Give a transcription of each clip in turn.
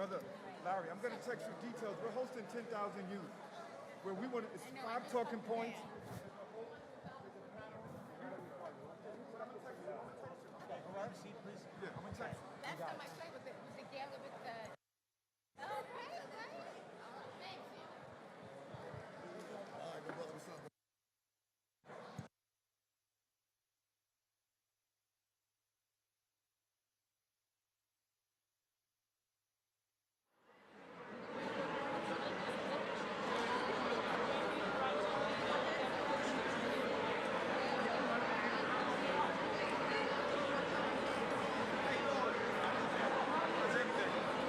Brother Larry, I'm going to text you details. We're hosting 10,000 youth. Where we want, it's 5 talking points. Seat, please. Yeah, I'm going to text you. Last time I played with it was together with the. Okay, right. Thank you. All right, good brother, what's up? How's everything?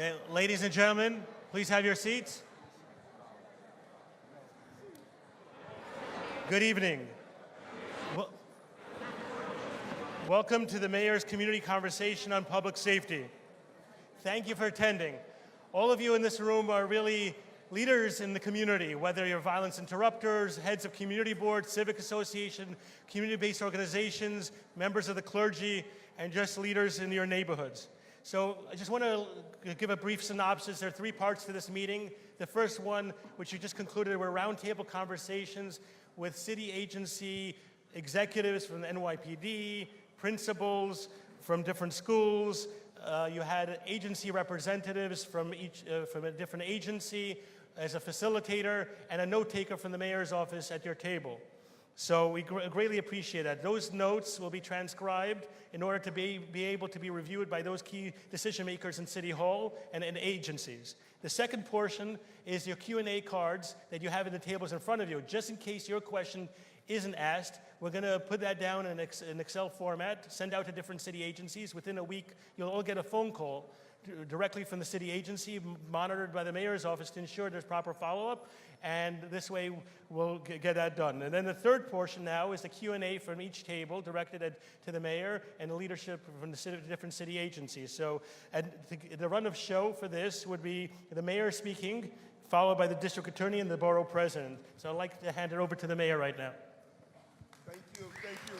Okay, ladies and gentlemen, please have your seats. Good evening. Welcome to the Mayor's Community Conversation on Public Safety. Thank you for attending. All of you in this room are really leaders in the community, whether you're violence interrupters, heads of community boards, civic association, community-based organizations, members of the clergy, and just leaders in your neighborhoods. So I just want to give a brief synopsis. There are 3 parts to this meeting. The first one, which you just concluded, were roundtable conversations with city agency executives from the NYPD, principals from different schools. You had agency representatives from a different agency as a facilitator, and a note taker from the mayor's office at your table. So we greatly appreciate that. Those notes will be transcribed in order to be able to be reviewed by those key decision makers in City Hall and in agencies. The second portion is your Q&A cards that you have in the tables in front of you. Just in case your question isn't asked, we're going to put that down in an Excel format, send out to different city agencies. Within a week, you'll all get a phone call directly from the city agency, monitored by the mayor's office to ensure there's proper follow-up, and this way we'll get that done. And then the third portion now is the Q&A from each table directed to the mayor and the leadership from the different city agencies. So the run of show for this would be the mayor speaking, followed by the district attorney and the borough president. So I'd like to hand it over to the mayor right now. Thank you, thank you.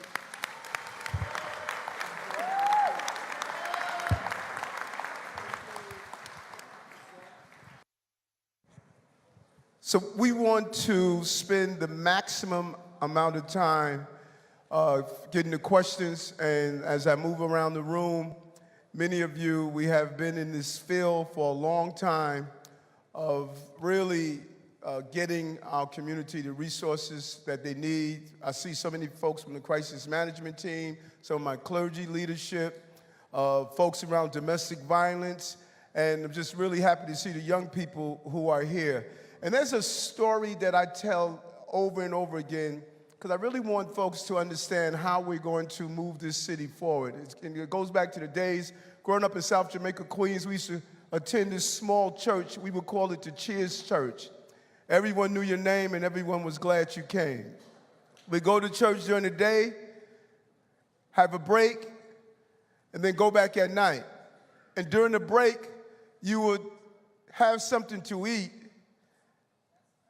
So we want to spend the maximum amount of time getting the questions, and as I move around the room, many of you, we have been in this field for a long time of really getting our community the resources that they need. I see so many folks from the crisis management team, some of my clergy leadership, folks around domestic violence, and I'm just really happy to see the young people who are here. And there's a story that I tell over and over again because I really want folks to understand how we're going to move this city forward. It goes back to the days growing up in South Jamaica, Queens. We used to attend this small church. We would call it the Cheers Church. Everyone knew your name and everyone was glad you came. We'd go to church during the day, have a break, and then go back at night. And during the break, you would have something to eat.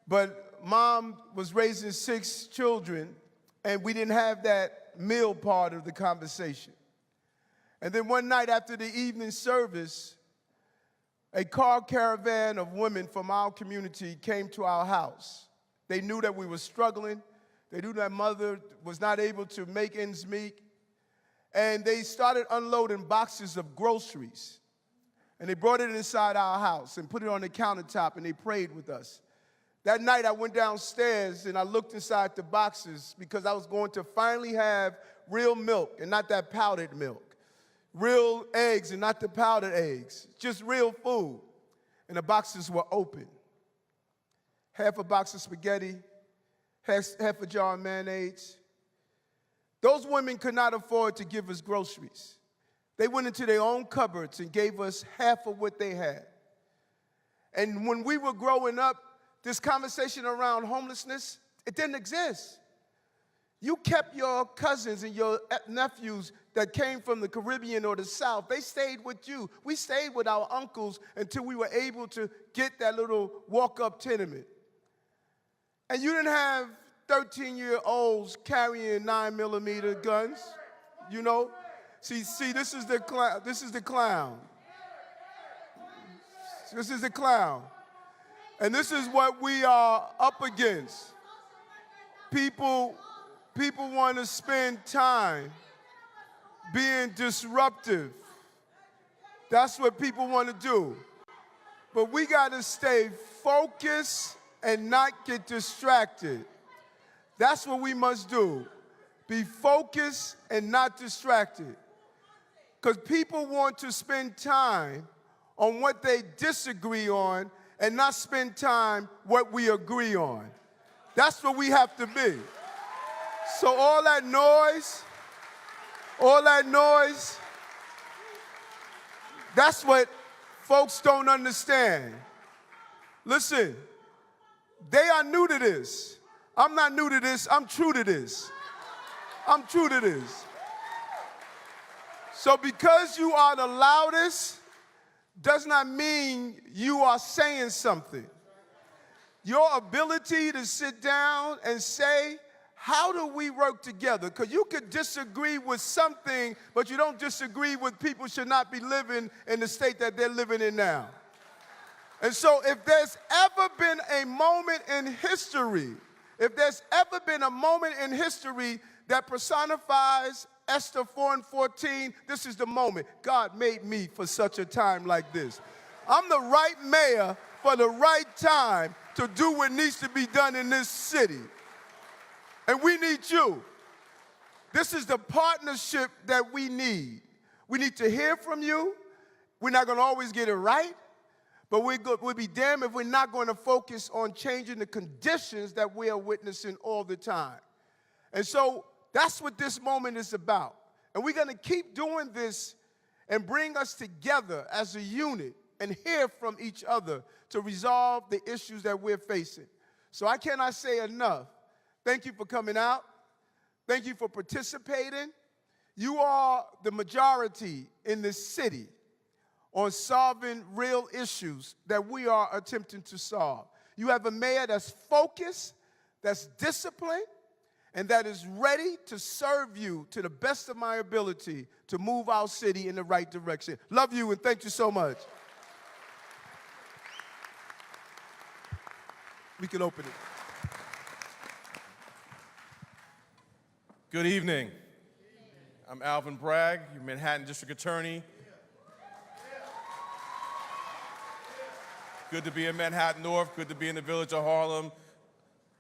But mom was raising 6 children, and we didn't have that meal part of the conversation. And then one night after the evening service, a car caravan of women from our community came to our house. They knew that we were struggling. They knew that mother was not able to make ends meet. And they started unloading boxes of groceries. And they brought it inside our house and put it on the countertop, and they prayed with us. That night, I went downstairs and I looked inside the boxes because I was going to finally have real milk and not that powdered milk. Real eggs and not the powdered eggs. Just real food. And the boxes were open. Half a box of spaghetti, half a jar of mayonnaise. Those women could not afford to give us groceries. They went into their own cupboards and gave us half of what they had. And when we were growing up, this conversation around homelessness, it didn't exist. You kept your cousins and your nephews that came from the Caribbean or the South. They stayed with you. We stayed with our uncles until we were able to get that little walk-up tenement. And you didn't have 13-year-olds carrying 9mm guns, you know? See, this is the clown. This is the clown. This is the clown. And this is what we are up against. People want to spend time being disruptive. That's what people want to do. But we got to stay focused and not get distracted. That's what we must do. Be focused and not distracted. Because people want to spend time on what they disagree on and not spend time what we agree on. That's what we have to be. So all that noise, that's what folks don't understand. Listen, they are new to this. I'm not new to this. I'm true to this. I'm true to this. So because you are the loudest does not mean you are saying something. Your ability to sit down and say, how do we work together? Because you could disagree with something, but you don't disagree with people should not be living in the state that they're living in now. And so if there's ever been a moment in history, that personifies Esther 4:14, this is the moment. God made me for such a time like this. I'm the right mayor for the right time to do what needs to be done in this city. And we need you. This is the partnership that we need. We need to hear from you. We're not going to always get it right, but we'll be damned if we're not going to focus on changing the conditions that we are witnessing all the time. And so that's what this moment is about. And we're going to keep doing this and bring us together as a unit and hear from each other to resolve the issues that we're facing. So I cannot say enough. Thank you for coming out. Thank you for participating. You are the majority in this city on solving real issues that we are attempting to solve. You have a mayor that's focused, that's disciplined, and that is ready to serve you to the best of my ability to move our city in the right direction. Love you and thank you so much. We can open it. Good evening. I'm Alvin Bragg, your Manhattan District Attorney. Good to be in Manhattan North, good to be in the village of Harlem.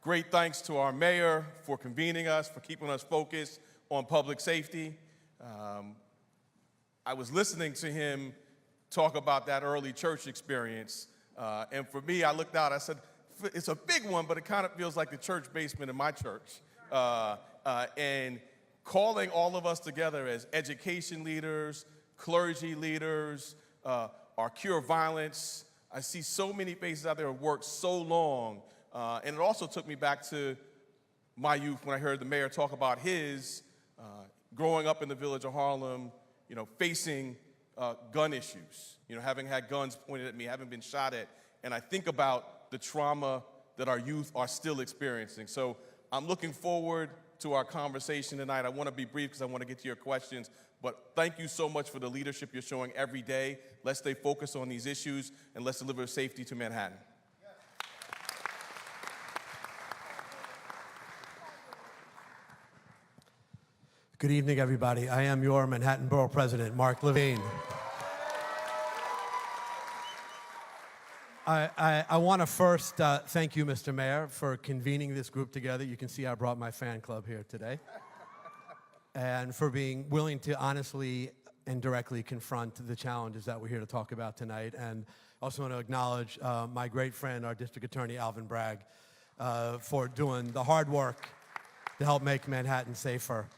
Great thanks to our mayor for convening us, for keeping us focused on public safety. I was listening to him talk about that early church experience, and for me, I looked out, I said, it's a big one, but it kind of feels like the church basement in my church. And calling all of us together as education leaders, clergy leaders, our Cure Violence. I see so many faces out there who have worked so long. And it also took me back to my youth when I heard the mayor talk about his growing up in the village of Harlem, facing gun issues, having had guns pointed at me, having been shot at. And I think about the trauma that our youth are still experiencing. So I'm looking forward to our conversation tonight. I want to be brief because I want to get to your questions, but thank you so much for the leadership you're showing every day. Let's stay focused on these issues and let's deliver safety to Manhattan. Good evening, everybody. I am your Manhattan Borough President, Mark Levine. I want to first thank you, Mr. Mayor, for convening this group together. You can see I brought my fan club here today. And for being willing to honestly and directly confront the challenges that we're here to talk about tonight. And I also want to acknowledge my great friend, our District Attorney, Alvin Bragg, for doing the hard work to help make Manhattan safer.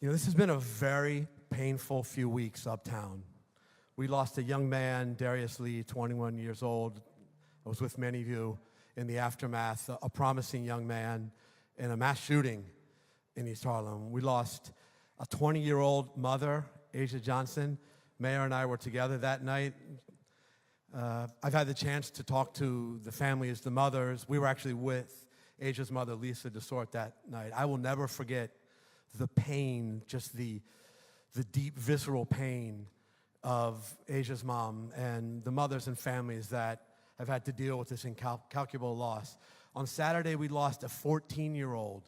This has been a very painful few weeks uptown. We lost a young man, Darius Lee, 21 years old. I was with many of you in the aftermath, a promising young man in a mass shooting in East Harlem. We lost a 20-year-old mother, Asia Johnson. Mayor and I were together that night. I've had the chance to talk to the families, the mothers. We were actually with Asia's mother, Lisa DeSort, that night. I will never forget the pain, just the deep, visceral pain of Asia's mom and the mothers and families that have had to deal with this incalculable loss. On Saturday, we lost a 14-year-old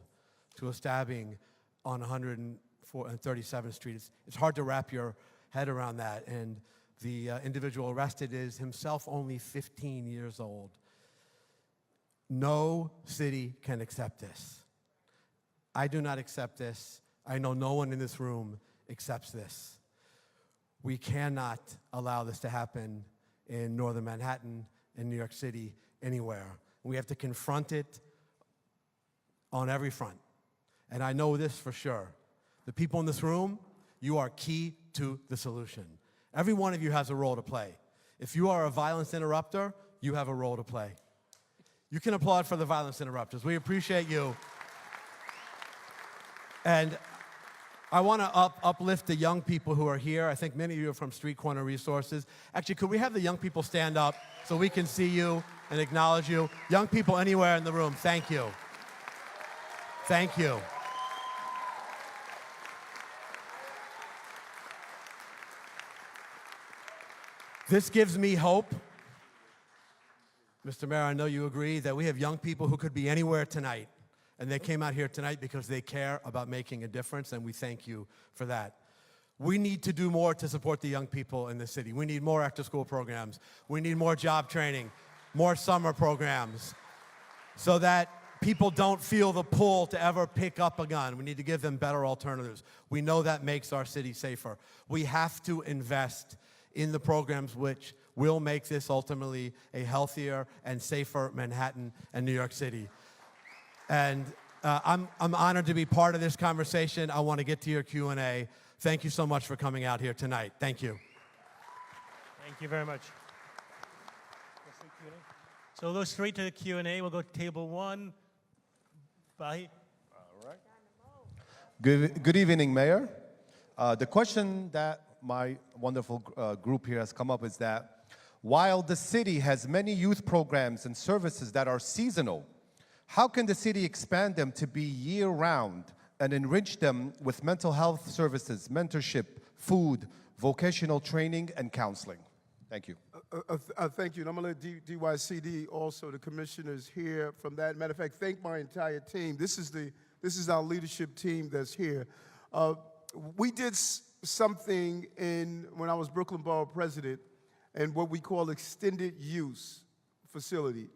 to a stabbing on 137th Street. It's hard to wrap your head around that. And the individual arrested is himself only 15 years old. No city can accept this. I do not accept this. I know no one in this room accepts this. We cannot allow this to happen in northern Manhattan, in New York City, anywhere. We have to confront it on every front. And I know this for sure. The people in this room, you are key to the solution. Every one of you has a role to play. If you are a violence interrupter, you have a role to play. You can applaud for the violence interrupters. We appreciate you. And I want to uplift the young people who are here. I think many of you are from Street Corner Resources. Actually, could we have the young people stand up so we can see you and acknowledge you? Young people anywhere in the room, thank you. Thank you. This gives me hope. Mr. Mayor, I know you agree that we have young people who could be anywhere tonight, and they came out here tonight because they care about making a difference, and we thank you for that. We need to do more to support the young people in the city. We need more after-school programs. We need more job training, more summer programs, so that people don't feel the pull to ever pick up a gun. We need to give them better alternatives. We know that makes our city safer. We have to invest in the programs which will make this ultimately a healthier and safer Manhattan and New York City. And I'm honored to be part of this conversation. I want to get to your Q&A. Thank you so much for coming out here tonight. Thank you. Thank you very much. So we'll go straight to the Q&A. We'll go to table 1. Bahi. All right. Good evening, Mayor. The question that my wonderful group here has come up is that while the city has many youth programs and services that are seasonal, how can the city expand them to be year-round and enrich them with mental health services, mentorship, food, vocational training, and counseling? Thank you. Thank you. And I'm going to let DYCD, also the commissioners here from that. Matter of fact, thank my entire team. This is our leadership team that's here. We did something when I was Brooklyn Borough president, and what we call extended use facility.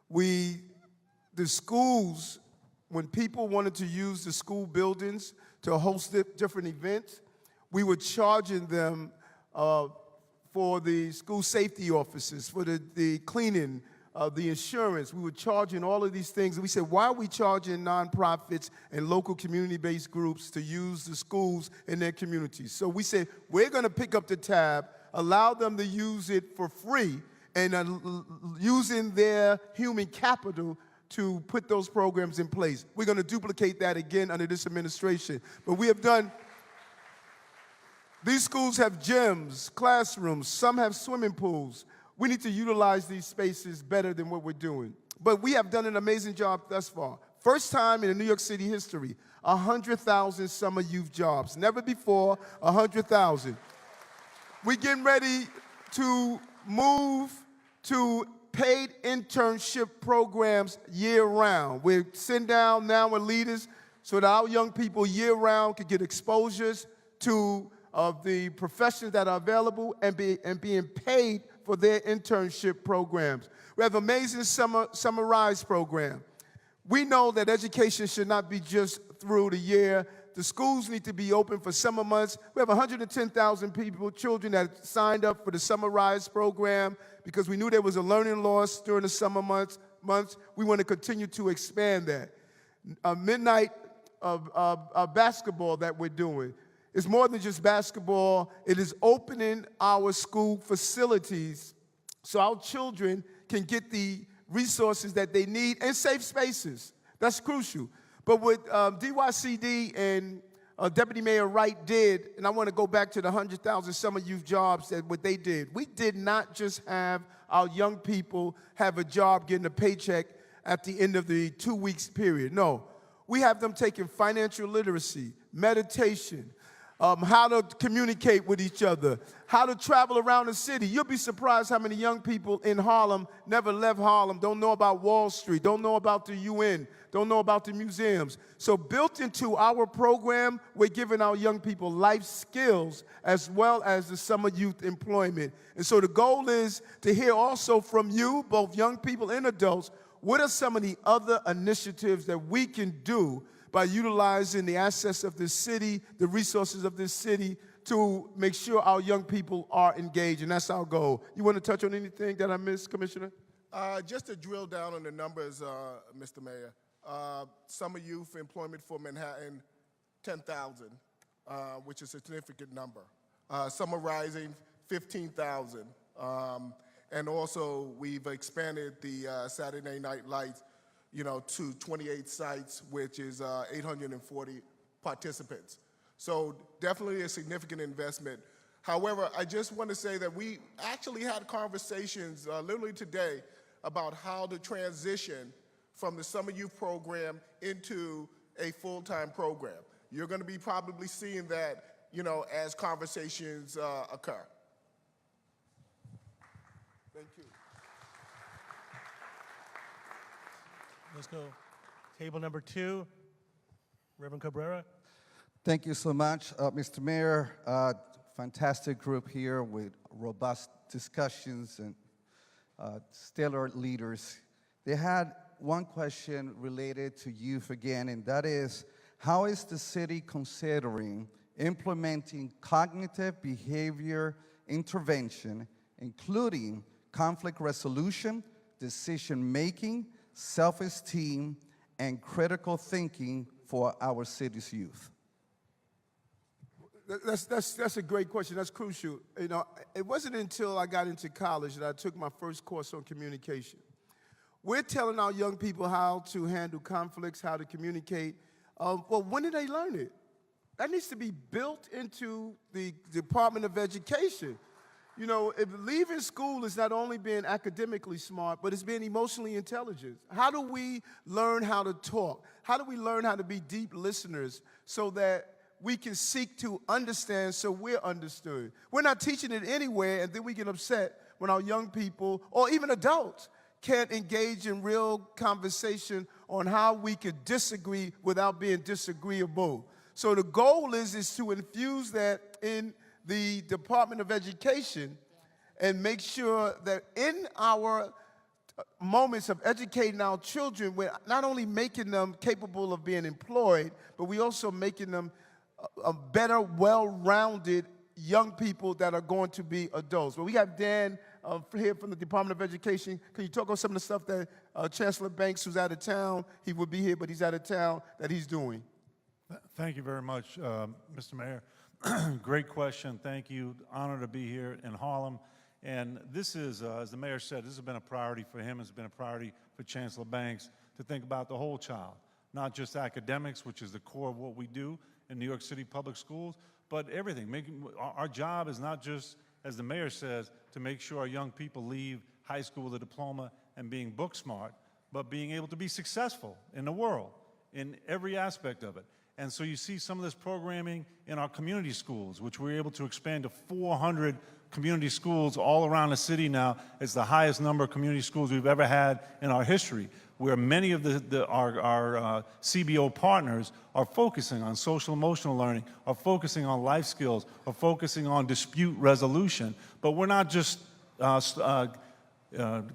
The schools, when people wanted to use the school buildings to host different events, we were charging them for the school safety officers, for the cleaning, the insurance. We were charging all of these things. And we said, why are we charging nonprofits and local community-based groups to use the schools in their communities? So we said, we're going to pick up the tab, allow them to use it for free, and using their human capital to put those programs in place. We're going to duplicate that again under this administration. But we have done, these schools have gyms, classrooms, some have swimming pools. We need to utilize these spaces better than what we're doing. But we have done an amazing job thus far. First time in New York City history, 100,000 summer youth jobs. Never before, 100,000. We're getting ready to move to paid internship programs year-round. We're sitting down now with leaders so that our young people year-round can get exposures to the professions that are available and being paid for their internship programs. We have an amazing Summer Rise program. We know that education should not be just through the year. The schools need to be open for summer months. We have 110,000 children that signed up for the Summer Rise program because we knew there was a learning loss during the summer months. We want to continue to expand that. Midnight basketball that we're doing. It's more than just basketball. It is opening our school facilities so our children can get the resources that they need and safe spaces. That's crucial. But what DYCD and Deputy Mayor Wright did, and I want to go back to the 100,000 summer youth jobs, that what they did. We did not just have our young people have a job getting a paycheck at the end of the 2 weeks period. No, we have them taking financial literacy, meditation, how to communicate with each other, how to travel around the city. You'll be surprised how many young people in Harlem never left Harlem, don't know about Wall Street, don't know about the UN, don't know about the museums. So built into our program, we're giving our young people life skills as well as the summer youth employment. And so the goal is to hear also from you, both young people and adults, what are some of the other initiatives that we can do by utilizing the assets of this city, the resources of this city, to make sure our young people are engaged, and that's our goal. You want to touch on anything that I missed, Commissioner? Just to drill down on the numbers, Mr. Mayor. Summer youth employment for Manhattan, 10,000, which is a significant number. Summer Rising, 15,000. And also, we've expanded the Saturday Night Lights, to 28 sites, which is 840 participants. So definitely a significant investment. However, I just want to say that we actually had conversations literally today about how to transition from the summer youth program into a full-time program. You're going to be probably seeing that, as conversations occur. Thank you. Let's go. Table number 2, Reverend Cabrera. Thank you so much, Mr. Mayor. Fantastic group here with robust discussions and stellar leaders. They had one question related to youth again, and that is, how is the city considering implementing cognitive behavior intervention, including conflict resolution, decision-making, self-esteem, and critical thinking for our city's youth? That's a great question. That's crucial. It wasn't until I got into college that I took my first course on communication. We're telling our young people how to handle conflicts, how to communicate. Well, when did they learn it? That needs to be built into the Department of Education. If leaving school is not only being academically smart, but it's being emotionally intelligent. How do we learn how to talk? How do we learn how to be deep listeners so that we can seek to understand so we're understood? We're not teaching it anywhere, and then we get upset when our young people, or even adults, can't engage in real conversation on how we could disagree without being disagreeable. So the goal is to infuse that in the Department of Education and make sure that in our moments of educating our children, we're not only making them capable of being employed, but we also making them a better, well-rounded young people that are going to be adults. Well, we have Dan here from the Department of Education. Can you talk on some of the stuff that Chancellor Banks, who's out of town, he would be here, but he's out of town, that he's doing? Thank you very much, Mr. Mayor. Great question. Thank you. Honor to be here in Harlem. And this is, as the mayor said, this has been a priority for him. It's been a priority for Chancellor Banks to think about the whole child, not just academics, which is the core of what we do in New York City public schools, but everything. Our job is not just, as the mayor says, to make sure our young people leave high school with a diploma and being book smart, but being able to be successful in the world, in every aspect of it. And so you see some of this programming in our community schools, which we're able to expand to 400 community schools all around the city now. It's the highest number of community schools we've ever had in our history, where many of our CBO partners are focusing on social emotional learning, are focusing on life skills, are focusing on dispute resolution. But we're not just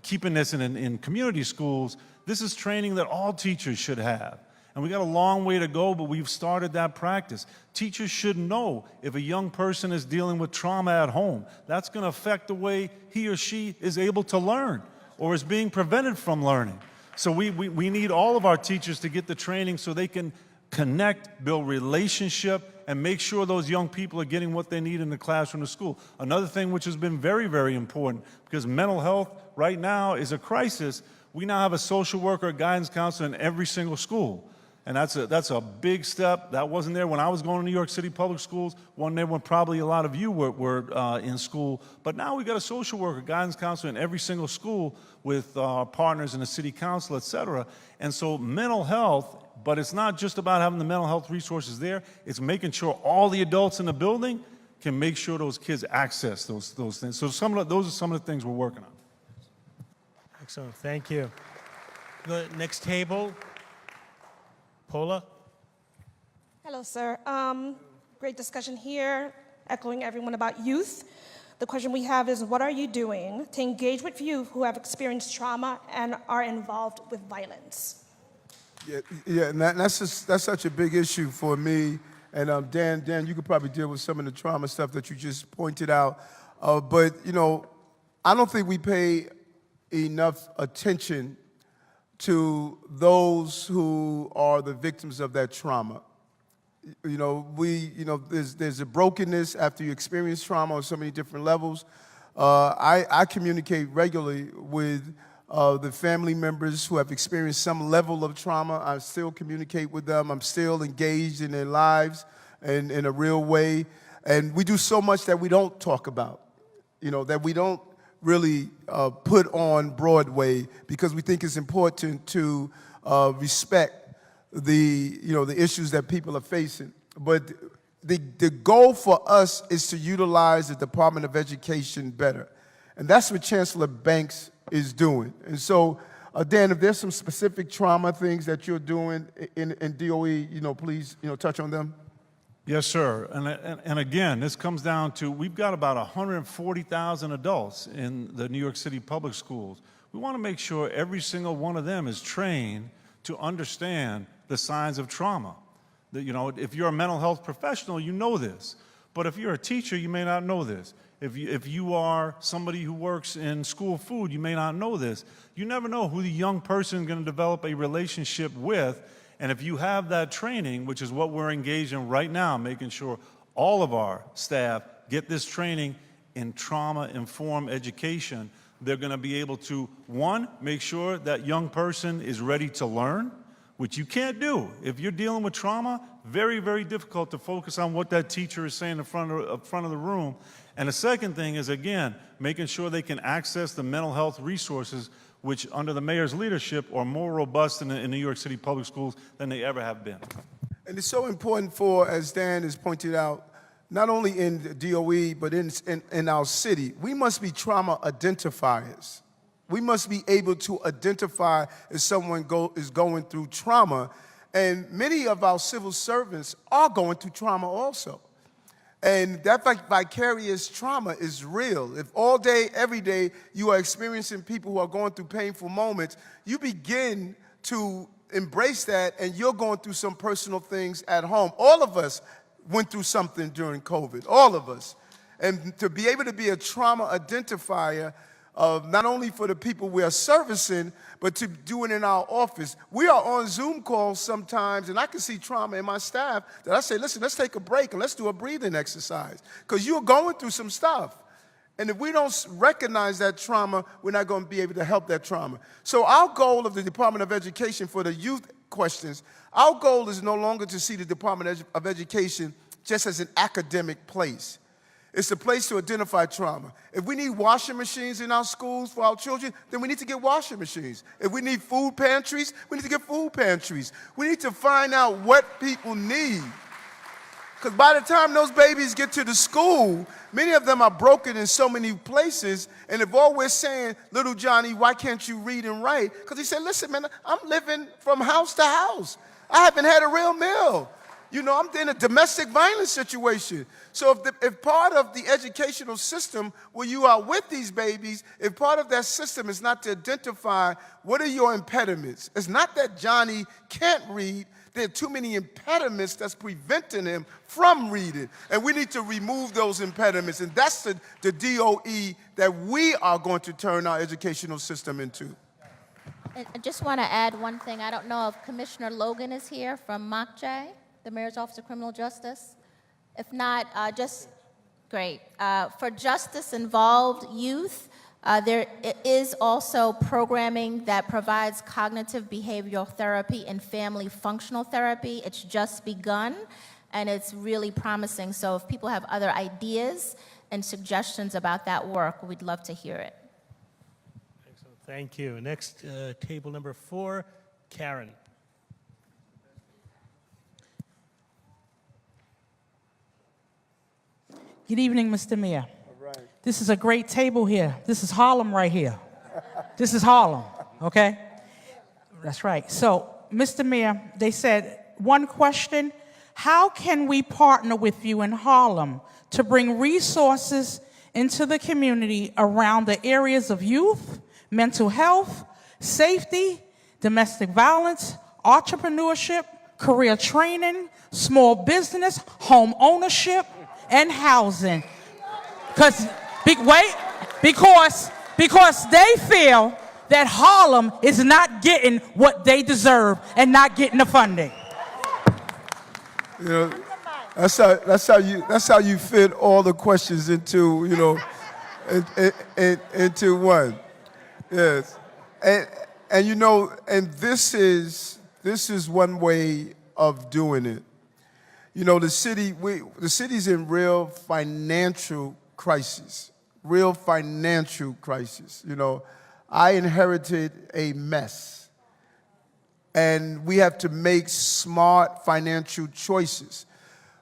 keeping this in community schools. This is training that all teachers should have. And we got a long way to go, but we've started that practice. Teachers should know if a young person is dealing with trauma at home. That's going to affect the way he or she is able to learn or is being prevented from learning. So we need all of our teachers to get the training so they can connect, build relationship, and make sure those young people are getting what they need in the classroom or school. Another thing which has been very, very important, because mental health right now is a crisis, we now have a social worker, a guidance counselor in every single school. And that's a big step. That wasn't there when I was going to New York City public schools. Wasn't there when probably a lot of you were in school. But now we've got a social worker, guidance counselor in every single school with our partners in the city council, et cetera. And so mental health, but it's not just about having the mental health resources there. It's making sure all the adults in the building can make sure those kids access those things. So those are some of the things we're working on. Excellent. Thank you. The next table. Paula? Hello, sir. Great discussion here, echoing everyone about youth. The question we have is, what are you doing to engage with youth who have experienced trauma and are involved with violence? Yeah, and that's such a big issue for me. And Dan, you could probably deal with some of the trauma stuff that you just pointed out. But, I don't think we pay enough attention to those who are the victims of that trauma. There's a brokenness after you experience trauma on so many different levels. I communicate regularly with the family members who have experienced some level of trauma. I still communicate with them. I'm still engaged in their lives in a real way. And we do so much that we don't talk about, that we don't really put on Broadway, because we think it's important to respect the issues that people are facing. But the goal for us is to utilize the Department of Education better. And that's what Chancellor Banks is doing. And so, Dan, if there's some specific trauma things that you're doing in DOE, please, touch on them. Yes, sir. And again, this comes down to, we've got about 140,000 adults in the New York City public schools. We want to make sure every single one of them is trained to understand the signs of trauma. That, if you're a mental health professional, you know this. But if you're a teacher, you may not know this. If you are somebody who works in school food, you may not know this. You never know who the young person is going to develop a relationship with. And if you have that training, which is what we're engaged in right now, making sure all of our staff get this training in trauma-informed education, they're going to be able to, one, make sure that young person is ready to learn, which you can't do. If you're dealing with trauma, very, very difficult to focus on what that teacher is saying in front of the room. And the second thing is, again, making sure they can access the mental health resources, which under the mayor's leadership are more robust in New York City public schools than they ever have been. And it's so important for, as Dan has pointed out, not only in the DOE, but in our city, we must be trauma identifiers. We must be able to identify if someone is going through trauma. And many of our civil servants are going through trauma also. And that vicarious trauma is real. If all day, every day, you are experiencing people who are going through painful moments, you begin to embrace that, and you're going through some personal things at home. All of us went through something during COVID, all of us. And to be able to be a trauma identifier, not only for the people we are servicing, but to do it in our office. We are on Zoom calls sometimes, and I can see trauma in my staff that I say, listen, let's take a break and let's do a breathing exercise, because you're going through some stuff. And if we don't recognize that trauma, we're not going to be able to help that trauma. So our goal of the Department of Education for the youth questions, our goal is no longer to see the Department of Education just as an academic place. It's a place to identify trauma. If we need washing machines in our schools for our children, then we need to get washing machines. If we need food pantries, we need to get food pantries. We need to find out what people need. Because by the time those babies get to the school, many of them are broken in so many places. And if all we're saying, little Johnny, why can't you read and write? Because he said, listen, man, I'm living from house to house. I haven't had a real meal. I'm in a domestic violence situation. So if part of the educational system where you are with these babies, if part of that system is not to identify what are your impediments, it's not that Johnny can't read. There are too many impediments that's preventing him from reading. And we need to remove those impediments. And that's the DOE that we are going to turn our educational system into. I just want to add one thing. I don't know if Commissioner Logan is here from MOCJ, the Mayor's Office of Criminal Justice. If not, just great. For justice-involved youth, there is also programming that provides cognitive behavioral therapy and family functional therapy. It's just begun, and it's really promising. So if people have other ideas and suggestions about that work, we'd love to hear it. Excellent. Thank you. Next, table number 4, Karen. Good evening, Mr. Mayor. All right. This is a great table here. This is Harlem right here. This is Harlem, okay? That's right. So, Mr. Mayor, they said, one question, how can we partner with you in Harlem to bring resources into the community around the areas of youth, mental health, safety, domestic violence, entrepreneurship, career training, small business, home ownership, and housing? Because they feel that Harlem is not getting what they deserve and not getting the funding. That's how you fit all the questions into into one. Yes. And you know, and this is one way of doing it. You know, the city's in real financial crisis. Real financial crisis. You know, I inherited a mess. And we have to make smart financial choices.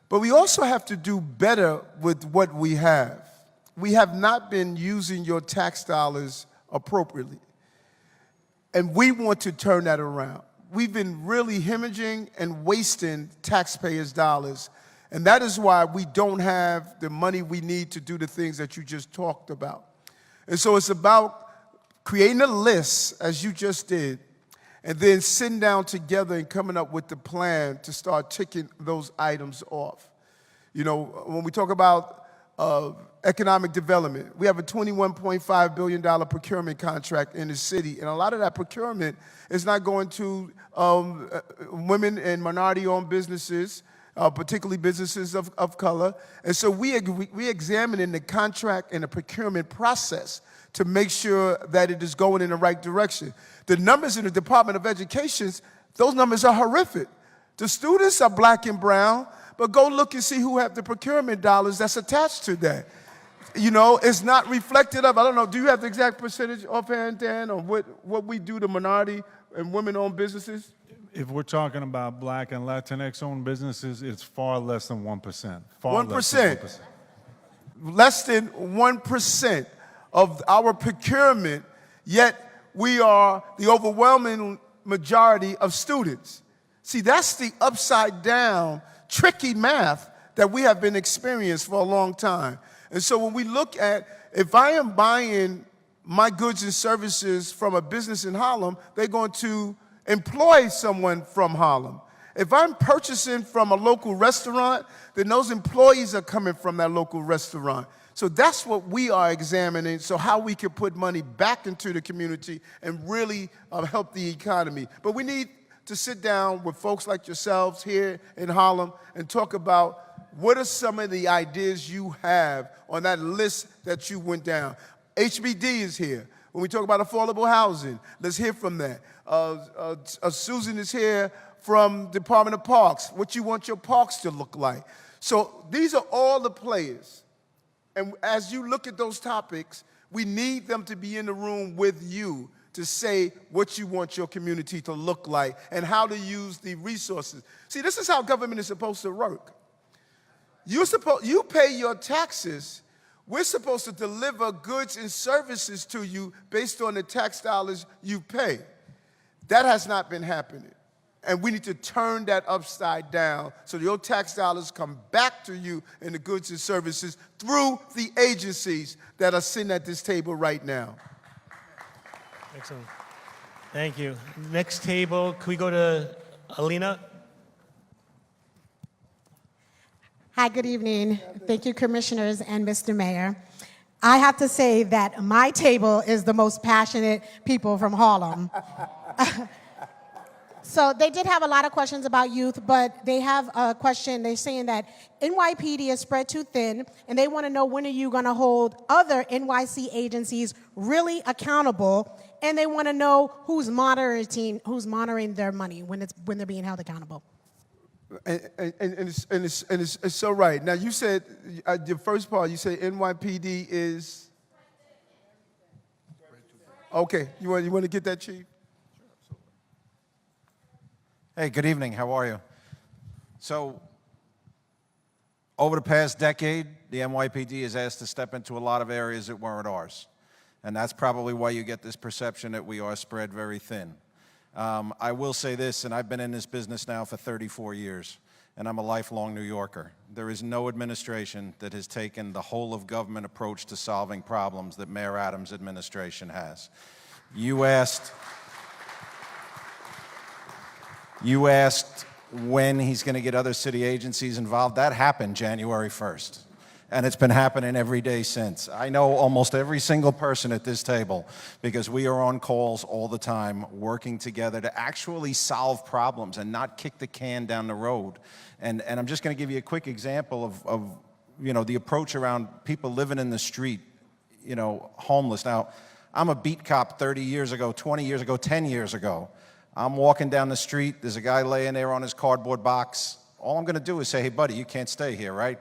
But we also have to do better with what we have. We have not been using your tax dollars appropriately. And we want to turn that around. We've been really hemorrhaging and wasting taxpayers' dollars. And that is why we don't have the money we need to do the things that you just talked about. And so it's about creating a list, as you just did, and then sitting down together and coming up with the plan to start ticking those items off. You know, when we talk about economic development, we have a $21.5 billion procurement contract in the city, and a lot of that procurement is not going to women and minority-owned businesses, particularly businesses of color. And so we examining the contract and the procurement process to make sure that it is going in the right direction. The numbers in the Department of Education, those numbers are horrific. The students are black and brown, but go look and see who have the procurement dollars that's attached to that. You know, it's not reflected of, I don't know, do you have the exact percentage offhand, Dan, on what we do to minority and women-owned businesses? If we're talking about Black and Latinx-owned businesses, it's far less than 1%. 1%. Less than 1% of our procurement, yet we are the overwhelming majority of students. See, that's the upside-down, tricky math that we have been experiencing for a long time. And so when we look at, if I am buying my goods and services from a business in Harlem, they're going to employ someone from Harlem. If I'm purchasing from a local restaurant, then those employees are coming from that local restaurant. So that's what we are examining, so how we can put money back into the community and really help the economy. But we need to sit down with folks like yourselves here in Harlem and talk about what are some of the ideas you have on that list that you went down. HBD is here. When we talk about affordable housing, let's hear from that. Susan is here from Department of Parks, what you want your parks to look like. So these are all the players. And as you look at those topics, we need them to be in the room with you to say what you want your community to look like and how to use the resources. See, this is how government is supposed to work. You pay your taxes. We're supposed to deliver goods and services to you based on the tax dollars you pay. That has not been happening. And we need to turn that upside down so your tax dollars come back to you in the goods and services through the agencies that are sitting at this table right now. Excellent. Thank you. Next table, can we go to Alina? Hi, good evening. Thank you, commissioners and Mr. Mayor. I have to say that my table is the most passionate people from Harlem. So they did have a lot of questions about youth, but they have a question. They're saying that NYPD is spread too thin, and they want to know when are you going to hold other NYC agencies really accountable, and they want to know who's monitoring their money when they're being held accountable. And it's so right. Now, you said, the first part, you said NYPD is? Okay, you want to get that, Chief? Hey, good evening. How are you? So, over the past decade, the NYPD is asked to step into a lot of areas that weren't ours. And that's probably why you get this perception that we are spread very thin. I will say this, and I've been in this business now for 34 years, and I'm a lifelong New Yorker. There is no administration that has taken the whole of government approach to solving problems that Mayor Adams' administration has. You asked when he's going to get other city agencies involved. That happened January 1st. And it's been happening every day since. I know almost every single person at this table because we are on calls all the time working together to actually solve problems and not kick the can down the road. And I'm just going to give you a quick example of the approach around people living in the street. homeless. Now, I'm a beat cop 30 years ago, 20 years ago, 10 years ago. I'm walking down the street, there's a guy laying there on his cardboard box. All I'm gonna do is say, hey buddy, you can't stay here, right?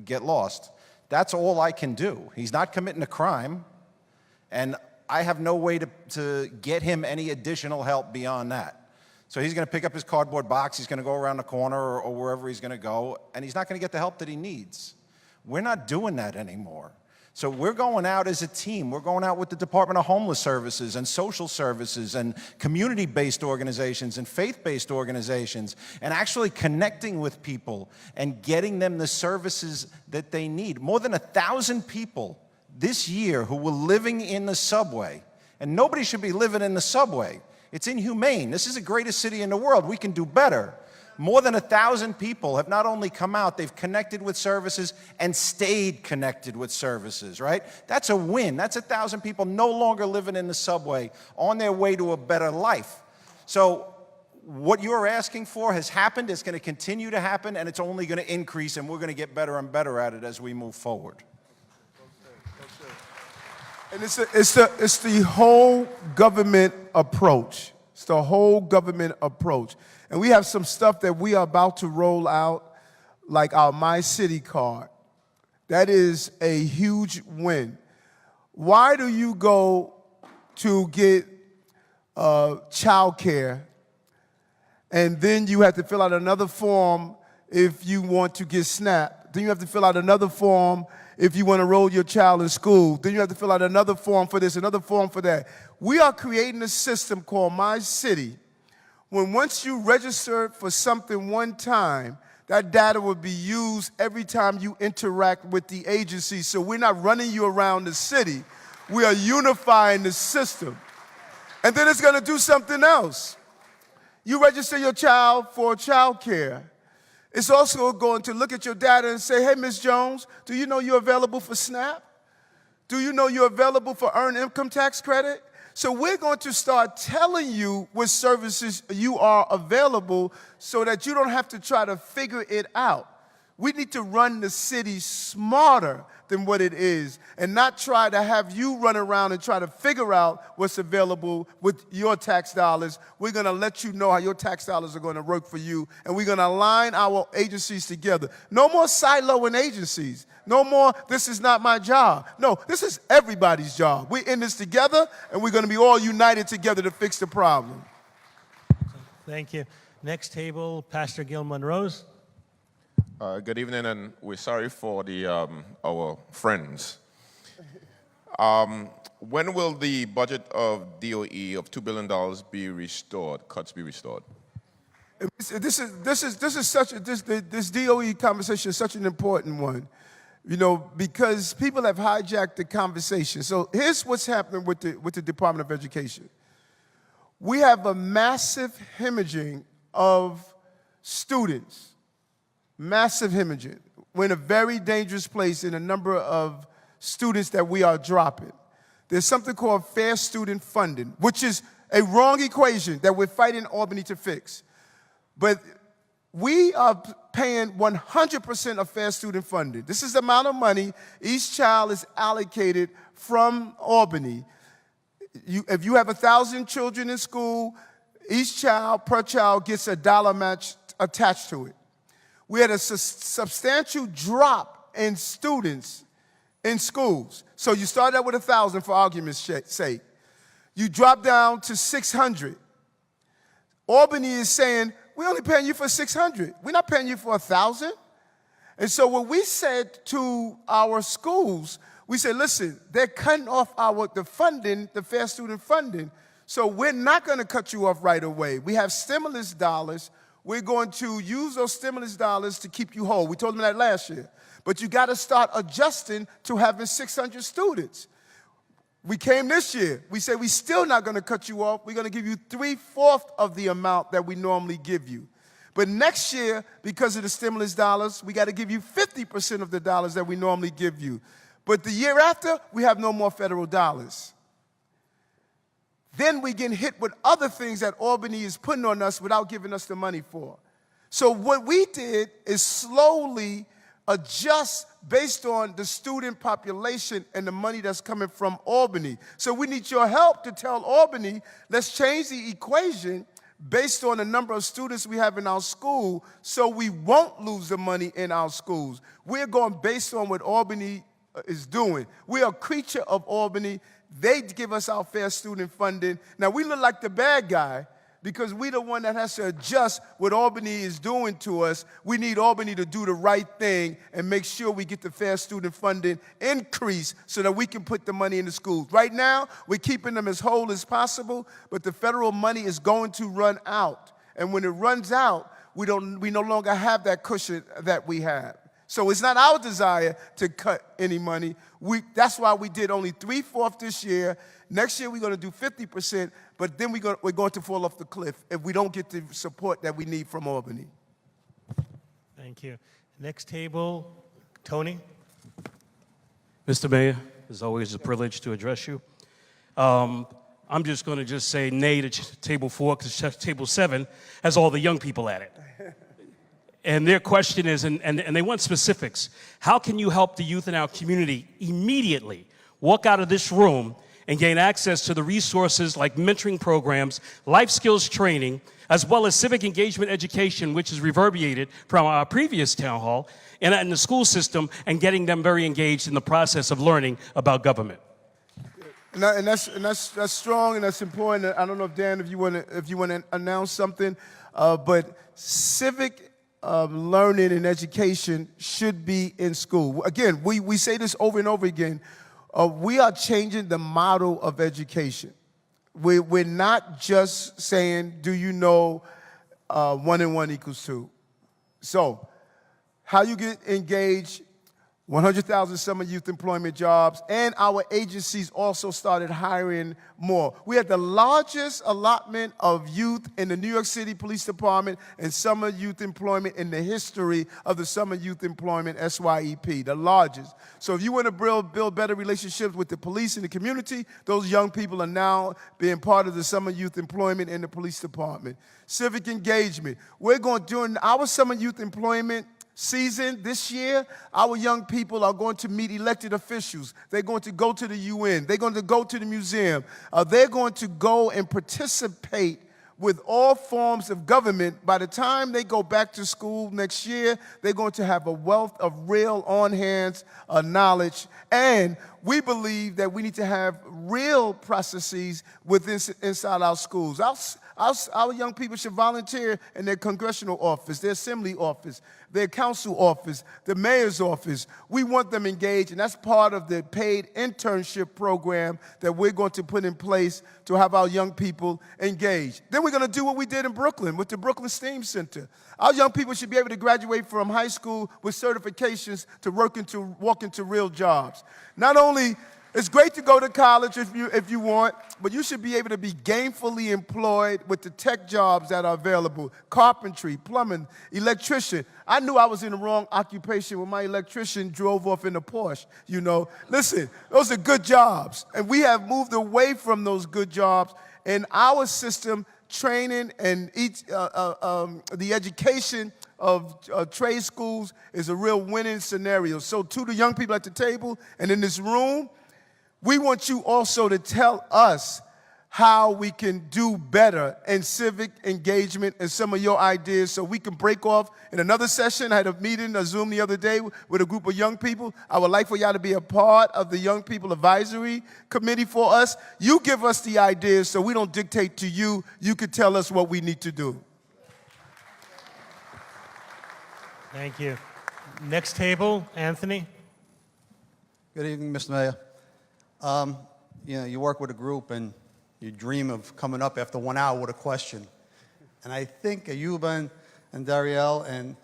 Get lost. That's all I can do. He's not committing a crime, and I have no way to get him any additional help beyond that. So he's gonna pick up his cardboard box, he's gonna go around the corner or wherever he's gonna go, and he's not gonna get the help that he needs. We're not doing that anymore. So we're going out as a team. We're going out with the Department of Homeless Services and social services and community-based organizations and faith-based organizations and actually connecting with people and getting them the services that they need. More than 1,000 people this year who were living in the subway, and nobody should be living in the subway. It's inhumane. This is the greatest city in the world. We can do better. More than 1,000 people have not only come out, they've connected with services and stayed connected with services, right? That's a win. That's 1,000 people no longer living in the subway on their way to a better life. So what you're asking for has happened, it's going to continue to happen, and it's only going to increase, and we're going to get better and better at it as we move forward. And it's the whole government approach. It's the whole government approach. And we have some stuff that we are about to roll out, like our My City card. That is a huge win. Why do you go to get child care and then you have to fill out another form if you want to get SNAP? Then you have to fill out another form if you want to enroll your child in school. Then you have to fill out another form for this, another form for that. We are creating a system called My City. When once you register for something one time, that data will be used every time you interact with the agency. So we're not running you around the city. We are unifying the system. And then it's going to do something else. You register your child for child care. It's also going to look at your data and say, hey, Ms. Jones, do you know you're available for SNAP? Do you know you're available for earned income tax credit? So we're going to start telling you what services you are available so that you don't have to try to figure it out. We need to run the city smarter than what it is and not try to have you run around and try to figure out what's available with your tax dollars. We're going to let you know how your tax dollars are going to work for you, and we're going to align our agencies together. No more siloing agencies. No more, this is not my job. No, this is everybody's job. We're in this together, and we're going to be all united together to fix the problem. Thank you. Next table, Pastor Gil Monrose. Good evening, and we're sorry for our friends. When will the budget of DOE of $2 billion be restored, cuts be restored? This DOE conversation is such an important one, because people have hijacked the conversation. So here's what's happening with the Department of Education. We have a massive hemorrhaging of students. Massive hemorrhaging. We're in a very dangerous place in a number of students that we are dropping. There's something called fair student funding, which is a wrong equation that we're fighting Albany to fix. But we are paying 100% of fair student funding. This is the amount of money each child is allocated from Albany. If you have 1,000 children in school, each child per child gets a dollar match attached to it. We had a substantial drop in students in schools. So you start out with 1,000 for argument's sake. You drop down to 600. Albany is saying, we're only paying you for 600. We're not paying you for 1,000. And so what we said to our schools, we said, listen, they're cutting off the funding, the fair student funding. So we're not going to cut you off right away. We have stimulus dollars. We're going to use those stimulus dollars to keep you whole. We told them that last year. But you got to start adjusting to having 600 students. We came this year. We said we're still not going to cut you off. We're going to give you 3/4 of the amount that we normally give you. But next year, because of the stimulus dollars, we got to give you 50% of the dollars that we normally give you. But the year after, we have no more federal dollars. Then we get hit with other things that Albany is putting on us without giving us the money for. So what we did is slowly adjust based on the student population and the money that's coming from Albany. So we need your help to tell Albany, let's change the equation based on the number of students we have in our school so we won't lose the money in our schools. We're going based on what Albany is doing. We are a creature of Albany. They give us our fair student funding. Now, we look like the bad guy because we're the one that has to adjust what Albany is doing to us. We need Albany to do the right thing and make sure we get the fair student funding increase so that we can put the money in the schools. Right now, we're keeping them as whole as possible, but the federal money is going to run out. And when it runs out, we no longer have that cushion that we have. So it's not our desire to cut any money. That's why we did only 3/4 this year. Next year, we're going to do 50%, but then we're going to fall off the cliff if we don't get the support that we need from Albany. Thank you. Next table, Tony. Mr. Mayor, it's always a privilege to address you. I'm just going to say nay to table 4 because table 7 has all the young people at it. And their question is, and they want specifics, how can you help the youth in our community immediately walk out of this room and gain access to the resources like mentoring programs, life skills training, as well as civic engagement education, which is reverberated from our previous town hall, and in the school system, and getting them very engaged in the process of learning about government? And that's strong and that's important. I don't know if Dan, if you want to announce something, but civic learning and education should be in school. Again, we say this over and over again. We are changing the model of education. We're not just saying, do you know 1 and 1 equals 2? So, how you get engaged, 100,000 summer youth employment jobs, and our agencies also started hiring more. We had the largest allotment of youth in the New York City Police Department and summer youth employment in the history of the summer youth employment, SYEP, the largest. So if you want to build better relationships with the police and the community, those young people are now being part of the summer youth employment in the police department. Civic engagement. We're going, during our summer youth employment season this year, our young people are going to meet elected officials. They're going to go to the UN. They're going to go to the museum. They're going to go and participate with all forms of government. By the time they go back to school next year, they're going to have a wealth of real on-hand knowledge. And we believe that we need to have real processes inside our schools. Our young people should volunteer in their congressional office, their assembly office, their council office, the mayor's office. We want them engaged, and that's part of the paid internship program that we're going to put in place to have our young people engaged. Then we're going to do what we did in Brooklyn with the Brooklyn STEAM Center. Our young people should be able to graduate from high school with certifications to walk into real jobs. Not only it's great to go to college if you want, but you should be able to be gainfully employed with the tech jobs that are available. Carpentry, plumbing, electrician. I knew I was in the wrong occupation when my electrician drove off in a Porsche, you know. Listen, those are good jobs, and we have moved away from those good jobs. In our system, training and the education of trade schools is a real winning scenario. So to the young people at the table and in this room, we want you also to tell us how we can do better in civic engagement and some of your ideas so we can break off in another session. I had a Zoom the other day with a group of young people. I would like for y'all to be a part of the Young People Advisory Committee for us. You give us the ideas so we don't dictate to you. You can tell us what we need to do. Thank you. Next table, Anthony. Good evening, Mr. Mayor. You work with a group and you dream of coming up after 1 hour with a question. And I think Ayuba and Dariel and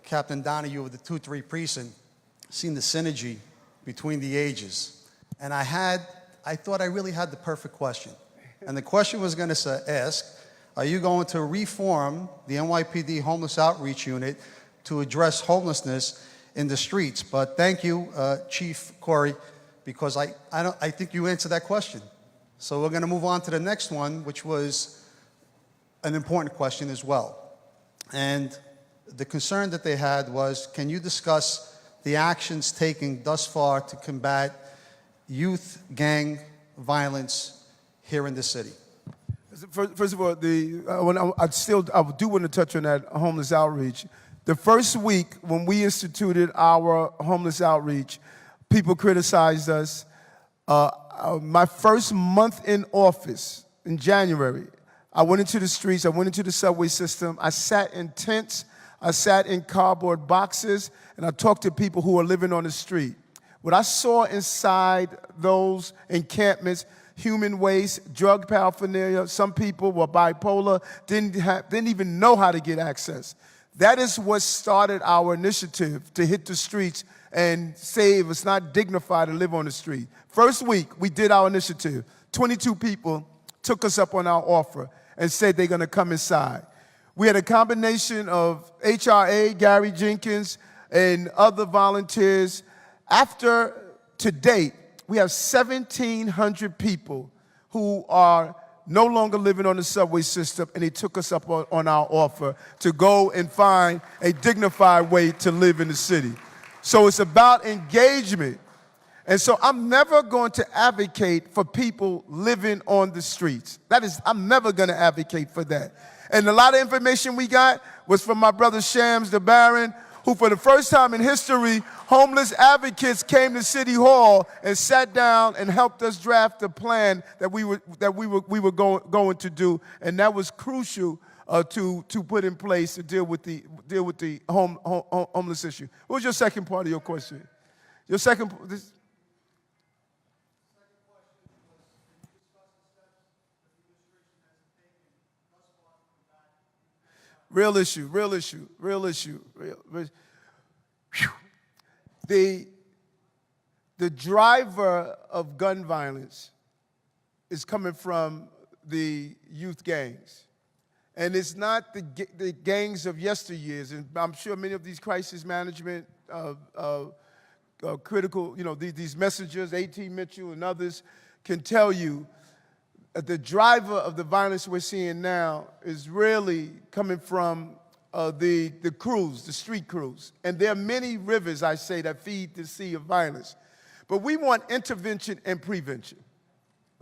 Captain Donahue of the 2-3 precinct seen the synergy between the ages. And I thought I really had the perfect question. And the question was going to ask, are you going to reform the NYPD Homeless Outreach Unit to address homelessness in the streets? But thank you, Chief Corey, because I think you answered that question. So we're going to move on to the next one, which was an important question as well. And the concern that they had was, can you discuss the actions taken thus far to combat youth gang violence here in the city? First of all, I do want to touch on that homeless outreach. The first week when we instituted our homeless outreach, people criticized us. My first month in office, in January, I went into the streets, I went into the subway system, I sat in tents, I sat in cardboard boxes, and I talked to people who are living on the street. What I saw inside those encampments, human waste, drug paraphernalia, some people were bipolar, didn't even know how to get access. That is what started our initiative to hit the streets and say it's not dignified to live on the street. First week, we did our initiative. 22 people took us up on our offer and said they're going to come inside. We had a combination of HRA, Gary Jenkins, and other volunteers. To date, we have 1,700 people who are no longer living on the subway system, and they took us up on our offer to go and find a dignified way to live in the city. So it's about engagement. And so I'm never going to advocate for people living on the streets. I'm never going to advocate for that. And a lot of information we got was from my brother Shams, the Baron, who for the first time in history, homeless advocates came to City Hall and sat down and helped us draft a plan that we were going to do, and that was crucial to put in place to deal with the homeless issue. What was your second part of your question? Your second. Real issue. The driver of gun violence is coming from the youth gangs. And it's not the gangs of yesteryears. And I'm sure many of these crisis management critical, these messengers, A.T. Mitchell and others can tell you the driver of the violence we're seeing now is really coming from the crews, the street crews. And there are many rivers, I say, that feed the sea of violence. But we want intervention and prevention.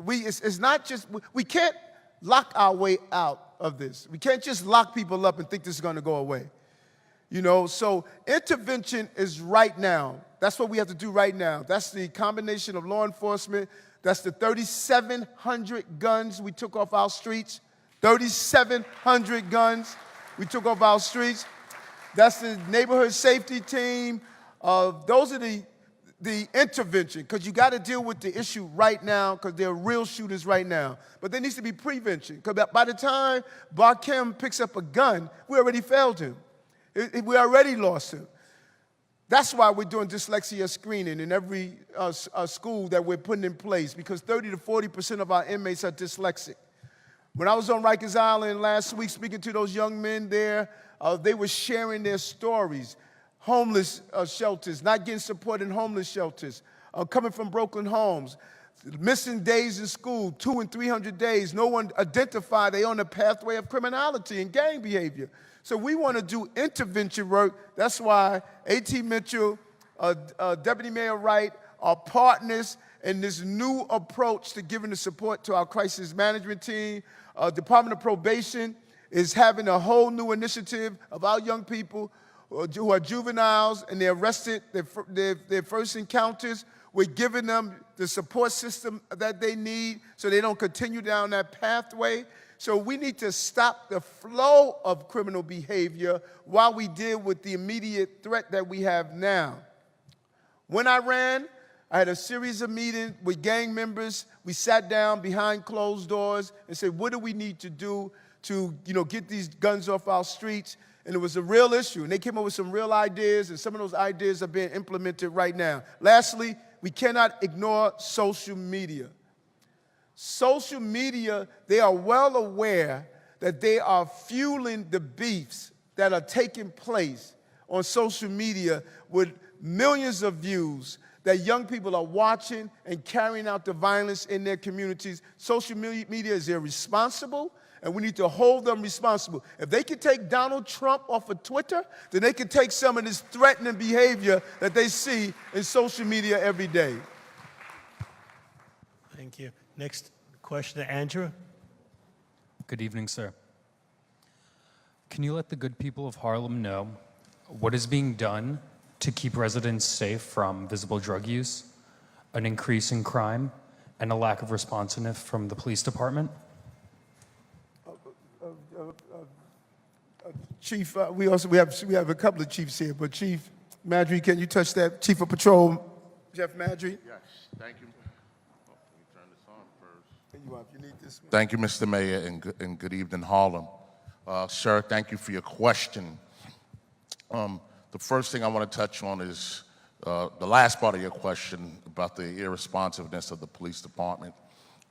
It's not just, we can't lock our way out of this. We can't just lock people up and think this is going to go away. So intervention is right now. That's what we have to do right now. That's the combination of law enforcement. That's the 3,700 guns we took off our streets. 3,700 guns we took off our streets. That's the neighborhood safety team. Those are the intervention, because you got to deal with the issue right now, because there are real shooters right now. But there needs to be prevention, because by the time Barkem picks up a gun, we already failed him. We already lost him. That's why we're doing dyslexia screening in every school that we're putting in place, because 30 to 40% of our inmates are dyslexic. When I was on Rikers Island last week speaking to those young men there, they were sharing their stories. Homeless shelters, not getting support in homeless shelters, coming from broken homes, missing days in school, 200 and 300 days. No one identified they on a pathway of criminality and gang behavior. So we want to do intervention work. That's why A.T. Mitchell, Deputy Mayor Wright are partners in this new approach to giving the support to our crisis management team. Department of Probation is having a whole new initiative of our young people who are juveniles and they're arrested, their first encounters. We're giving them the support system that they need so they don't continue down that pathway. So we need to stop the flow of criminal behavior while we deal with the immediate threat that we have now. When I ran, I had a series of meetings with gang members. We sat down behind closed doors and said, what do we need to do to get these guns off our streets? And it was a real issue. And they came up with some real ideas, and some of those ideas are being implemented right now. Lastly, we cannot ignore social media. Social media, they are well aware that they are fueling the beefs that are taking place on social media with millions of views that young people are watching and carrying out the violence in their communities. Social media is irresponsible, and we need to hold them responsible. If they can take Donald Trump off of Twitter, then they can take some of this threatening behavior that they see in social media every day. Thank you. Next question to Andrew. Good evening, sir. Can you let the good people of Harlem know what is being done to keep residents safe from visible drug use, an increase in crime, and a lack of responsiveness from the police department? Chief, we have a couple of chiefs here, but Chief Madry, can you touch that? Chief of Patrol, Jeff Madry. Yes, thank you. Oh, let me turn this on first. You need this one. Thank you, Mr. Mayor, and good evening, Harlem. Sir, thank you for your question. The first thing I want to touch on is the last part of your question about the irresponsiveness of the police department.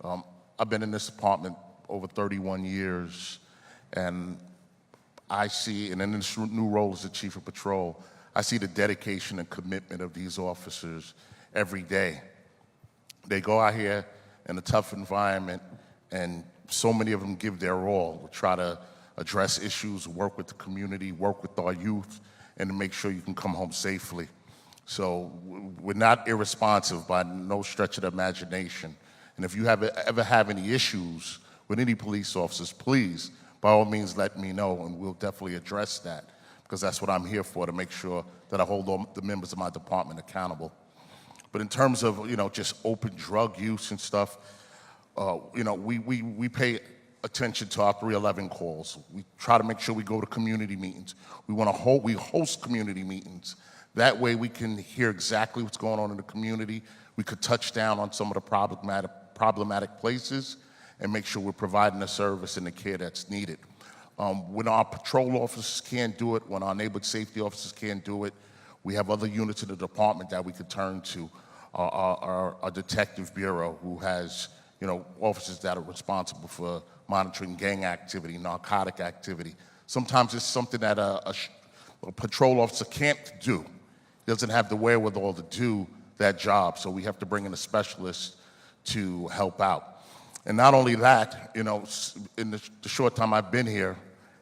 I've been in this department over 31 years, and I see, and in this new role as the Chief of Patrol, I see the dedication and commitment of these officers every day. They go out here in a tough environment, and so many of them give their all to try to address issues, work with the community, work with our youth, and to make sure you can come home safely. So we're not irresponsive by no stretch of the imagination. And if you ever have any issues with any police officers, please, by all means, let me know, and we'll definitely address that, because that's what I'm here for, to make sure that I hold all the members of my department accountable. But in terms of, just open drug use and stuff, we pay attention to our 311 calls. We try to make sure we go to community meetings. We host community meetings. That way we can hear exactly what's going on in the community. We could touch down on some of the problematic places and make sure we're providing the service and the care that's needed. When our patrol officers can't do it, when our neighborhood safety officers can't do it, we have other units in the department that we could turn to. Our detective bureau, who has officers that are responsible for monitoring gang activity, narcotic activity. Sometimes it's something that a patrol officer can't do. He doesn't have the wherewithal to do that job, so we have to bring in a specialist to help out. And not only that, in the short time I've been here,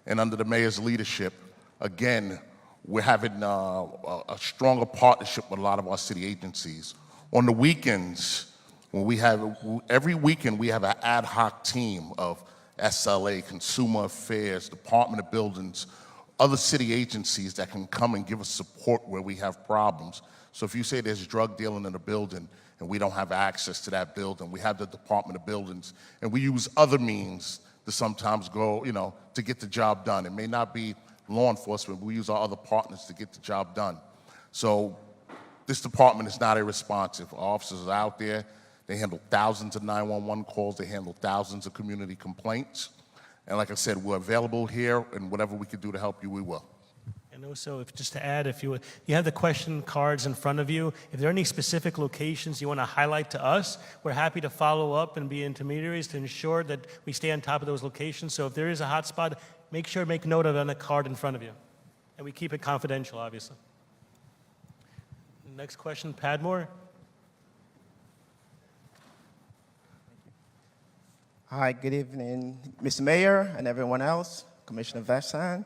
and under the mayor's leadership, again, we're having a stronger partnership with a lot of our city agencies. On the weekends, every weekend we have an ad hoc team of SLA, Consumer Affairs, Department of Buildings, other city agencies that can come and give us support where we have problems. So if you say there's drug dealing in a building and we don't have access to that building, we have the Department of Buildings, and we use other means to sometimes go, to get the job done. It may not be law enforcement, but we use our other partners to get the job done. So this department is not irresponsive. Our officers are out there. They handle thousands of 911 calls. They handle thousands of community complaints. And like I said, we're available here, and whatever we can do to help you, we will. And also, just to add, if you have the question cards in front of you, if there are any specific locations you want to highlight to us, we're happy to follow up and be intermediaries to ensure that we stay on top of those locations. So if there is a hot spot, make note of it on a card in front of you. And we keep it confidential, obviously. Next question, Padmore. Hi, good evening, Mr. Mayor and everyone else, Commissioner Vashon.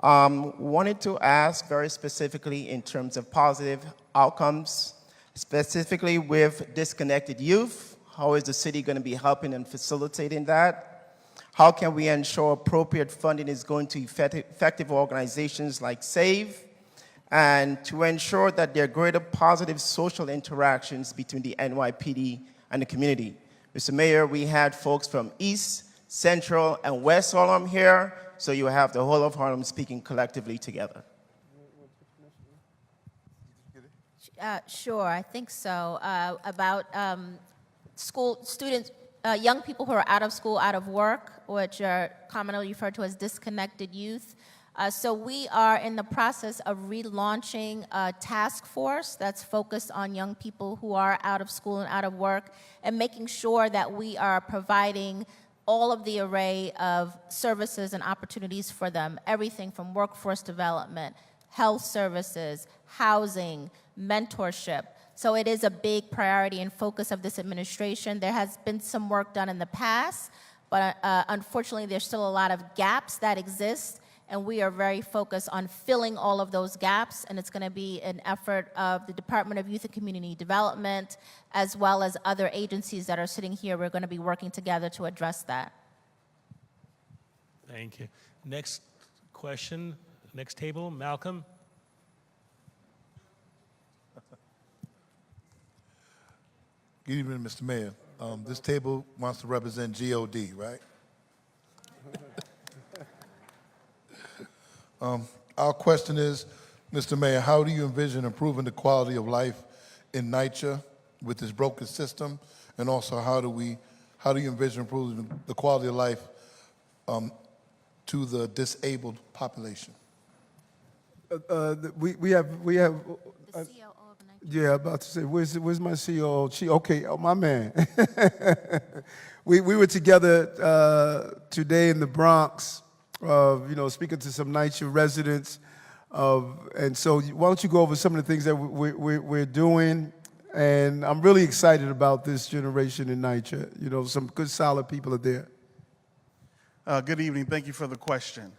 Wanted to ask very specifically in terms of positive outcomes, specifically with disconnected youth. How is the city going to be helping and facilitating that? How can we ensure appropriate funding is going to effective organizations like SAVE, and to ensure that there are greater positive social interactions between the NYPD and the community? Mr. Mayor, we had folks from East, Central, and West Harlem here, so you have the whole of Harlem speaking collectively together. Sure, I think so. About school students, young people who are out of school, out of work, which are commonly referred to as disconnected youth. So we are in the process of relaunching a task force that's focused on young people who are out of school and out of work, and making sure that we are providing all of the array of services and opportunities for them, everything from workforce development, health services, housing, mentorship. So it is a big priority and focus of this administration. There has been some work done in the past, But unfortunately, there's still a lot of gaps that exist, and we are very focused on filling all of those gaps, and it's going to be an effort of the Department of Youth and Community Development, as well as other agencies that are sitting here. We're going to be working together to address that. Thank you. Next question, next table, Malcolm. Good evening, Mr. Mayor. This table wants to represent GOD, right? Our question is, Mr. Mayor, how do you envision improving the quality of life in NYCHA with this broken system? And also, how do you envision improving the quality of life to the disabled population? We have. Yeah, about to say, where's my COO? Okay, my man. we were together today in the Bronx, speaking to some NYCHA residents, and so why don't you go over some of the things that we're doing? And I'm really excited about this generation in NYCHA. Some good, solid people are there. Good evening. Thank you for the question.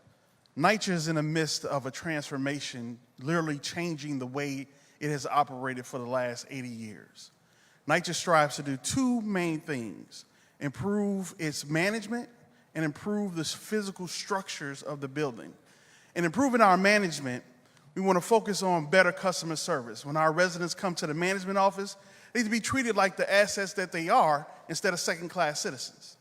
NYCHA is in the midst of a transformation, literally changing the way it has operated for the last 80 years. NYCHA strives to do two main things: improve its management and improve the physical structures of the building. In improving our management, we want to focus on better customer service. When our residents come to the management office, they need to be treated like the assets that they are instead of second-class citizens.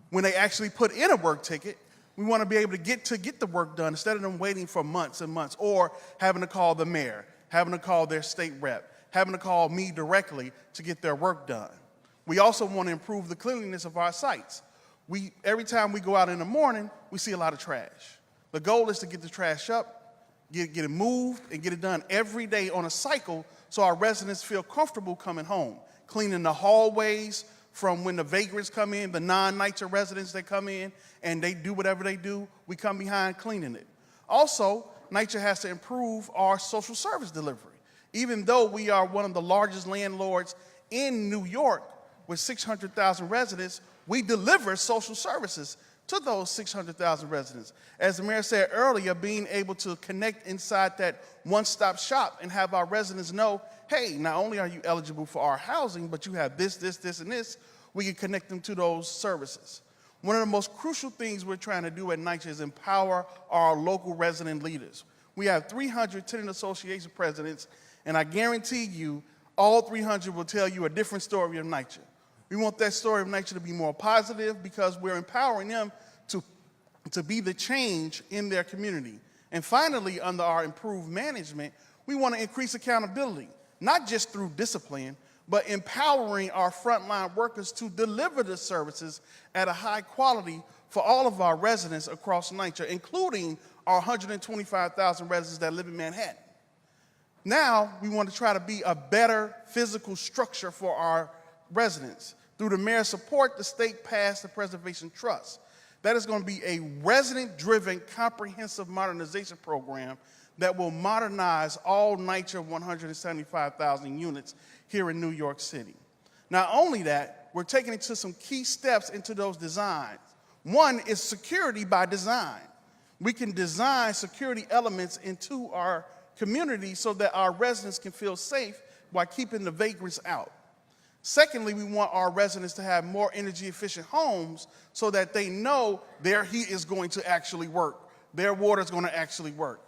When they actually put in a work ticket, we want to be able to get the work done instead of them waiting for months and months or having to call the mayor, having to call their state rep, having to call me directly to get their work done. We also want to improve the cleanliness of our sites. Every time we go out in the morning, we see a lot of trash. The goal is to get the trash up, get it moved, and get it done every day on a cycle so our residents feel comfortable coming home, cleaning the hallways from when the vagrants come in, the non-NYCHA residents that come in, and they do whatever they do, we come behind cleaning it. Also, NYCHA has to improve our social service delivery. Even though we are one of the largest landlords in New York with 600,000 residents, we deliver social services to those 600,000 residents. As the mayor said earlier, being able to connect inside that one-stop shop and have our residents know, hey, not only are you eligible for our housing, but you have this, this, this, and this, we can connect them to those services. One of the most crucial things we're trying to do at NYCHA is empower our local resident leaders. We have 300 tenant association presidents, and I guarantee you all 300 will tell you a different story of NYCHA. We want that story of NYCHA to be more positive because we're empowering them to be the change in their community. And finally, under our improved management, we want to increase accountability, not just through discipline, but empowering our frontline workers to deliver the services at a high quality for all of our residents across NYCHA, including our 125,000 residents that live in Manhattan. Now, we want to try to be a better physical structure for our residents. Through the mayor's support, the state passed the Preservation Trust. That is going to be a resident-driven comprehensive modernization program that will modernize all NYCHA 175,000 units here in New York City. Not only that, we're taking it to some key steps into those designs. One is security by design. We can design security elements into our community so that our residents can feel safe while keeping the vagrants out. Secondly, we want our residents to have more energy efficient homes so that they know their heat is going to actually work, their water is going to actually work.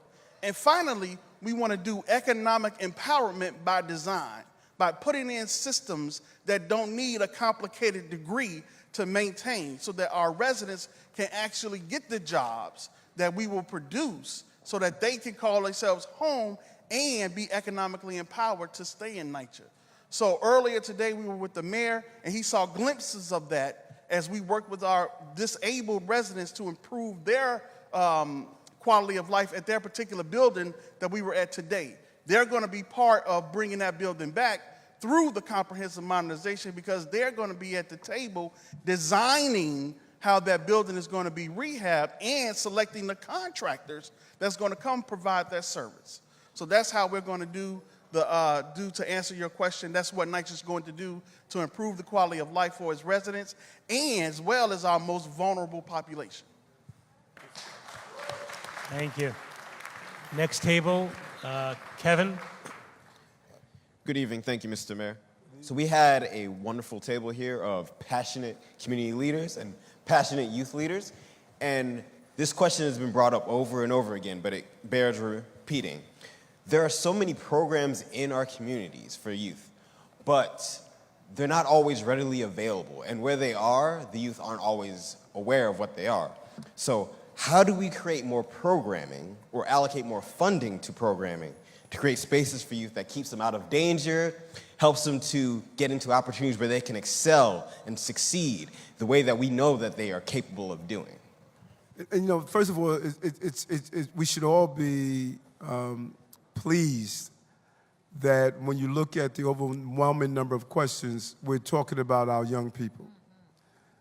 And finally, we want to do economic empowerment by design, by putting in systems that don't need a complicated degree to maintain so that our residents can actually get the jobs that we will produce so that they can call themselves home and be economically empowered to stay in NYCHA. So earlier today, we were with the mayor, and he saw glimpses of that as we worked with our disabled residents to improve their quality of life at their particular building that we were at today. They're going to be part of bringing that building back through the comprehensive modernization because they're going to be at the table designing how that building is going to be rehabbed and selecting the contractors that's going to come provide that service. So that's how we're going to do do to answer your question. That's what NYCHA is going to do to improve the quality of life for its residents and as well as our most vulnerable population. Thank you. Next table, Kevin. Good evening. Thank you, Mr. Mayor. So we had a wonderful table here of passionate community leaders and passionate youth leaders. And this question has been brought up over and over again, but it bears repeating. There are so many programs in our communities for youth, but they're not always readily available. And where they are, the youth aren't always aware of what they are. So how do we create more programming or allocate more funding to programming to create spaces for youth that keeps them out of danger, helps them to get into opportunities where they can excel and succeed the way that we know that they are capable of doing? And, you know, first of all, we should all be pleased that when you look at the overwhelming number of questions, we're talking about our young people.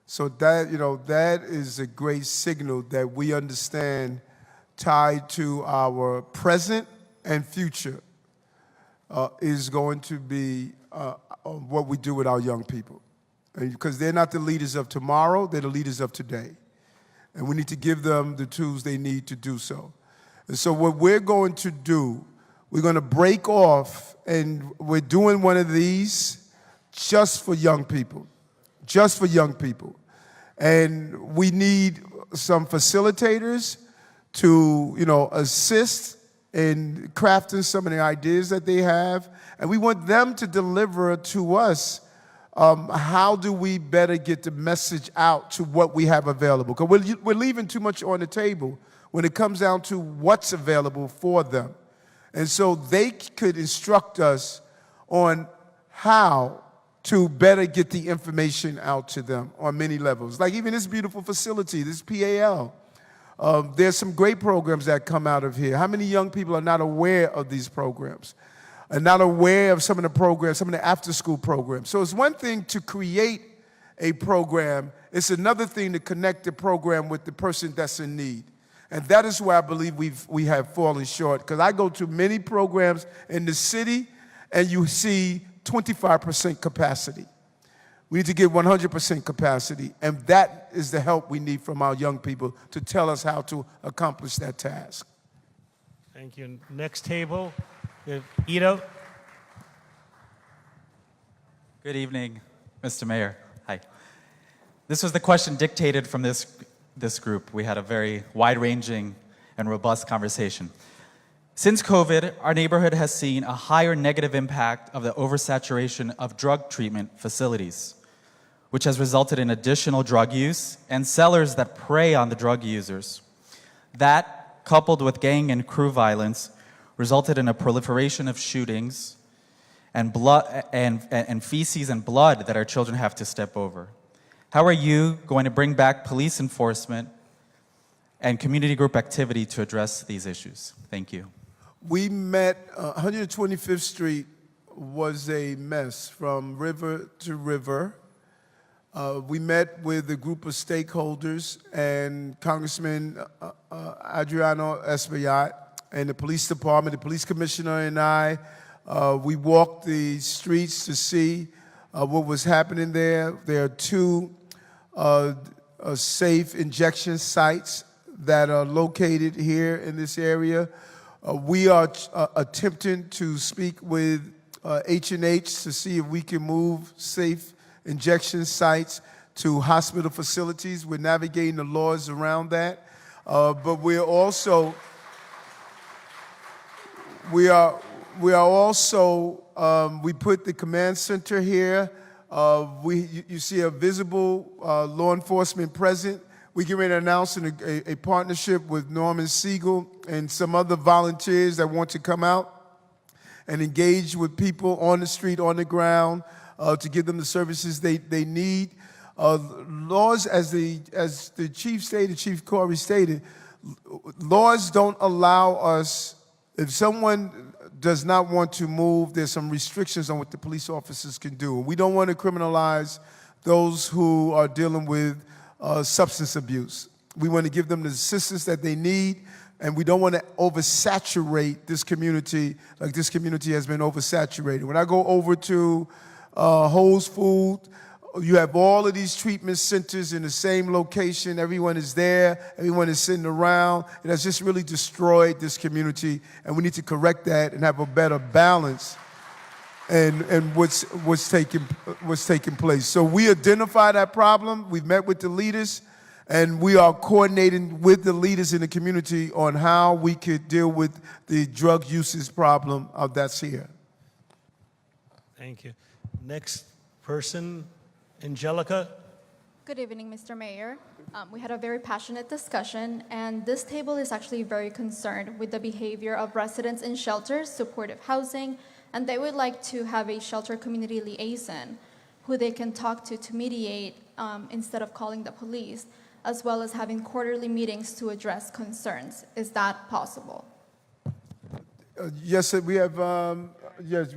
So that, you know, that is a great signal that we understand tied to our present and future is going to be what we do with our young people. Because they're not the leaders of tomorrow, they're the leaders of today. And we need to give them the tools they need to do so. And so what we're going to do, we're going to break off, and we're doing one of these just for young people, just for young people. And we need some facilitators to, you know, assist in crafting some of the ideas that they have. And we want them to deliver to us how do we better get the message out to what we have available? Because we're leaving too much on the table when it comes down to what's available for them. And so they could instruct us on how to better get the information out to them on many levels. Like even this beautiful facility, this PAL. There's some great programs that come out of here. How many young people are not aware of these programs? Are not aware of some of the programs, some of the after-school programs. So it's one thing to create a program. It's another thing to connect the program with the person that's in need. And that is where I believe we have fallen short. Because I go to many programs in the city, and you see 25% capacity. We need to get 100% capacity, and that is the help we need from our young people to tell us how to accomplish that task. Thank you. Next table, Ito. Good evening, Mr. Mayor. Hi. This was the question dictated from this group. We had a very wide-ranging and robust conversation. Since COVID, our neighborhood has seen a higher negative impact of the oversaturation of drug treatment facilities, which has resulted in additional drug use and sellers that prey on the drug users. That, coupled with gang and crew violence, resulted in a proliferation of shootings and blood and feces and blood that our children have to step over. How are you going to bring back police enforcement and community group activity to address these issues? Thank you. We met, 125th Street was a mess from river to river. We met with a group of stakeholders and Congressman Adriano Espaillat and the police department, the police commissioner and I. We walked the streets to see what was happening there. There are 2 safe injection sites that are located here in this area. We are attempting to speak with H&H to see if we can move safe injection sites to hospital facilities. We're navigating the laws around that. But we're also, we put the command center here. You see a visible law enforcement present. We get ready to announce a partnership with Norman Siegel and some other volunteers that want to come out and engage with people on the street, on the ground, to give them the services they need. Laws, as the chief stated, Chief Corey stated, laws don't allow us, if someone does not want to move, there's some restrictions on what the police officers can do. We don't want to criminalize those who are dealing with substance abuse. We want to give them the assistance that they need, And we don't want to oversaturate this community like this community has been oversaturated. When I go over to Whole Foods, you have all of these treatment centers in the same location. Everyone is there. Everyone is sitting around. It has just really destroyed this community, and we need to correct that and have a better balance and what's taking place. So we identify that problem. We've met with the leaders, and we are coordinating with the leaders in the community on how we could deal with the drug usage problem that's here. Thank you. Next person, Angelica. Good evening, Mr. Mayor. We had a very passionate discussion, and this table is actually very concerned with the behavior of residents in shelters, supportive housing, and they would like to have a shelter community liaison who they can talk to mediate instead of calling the police, as well as having quarterly meetings to address concerns. Is that possible? Yes, we have.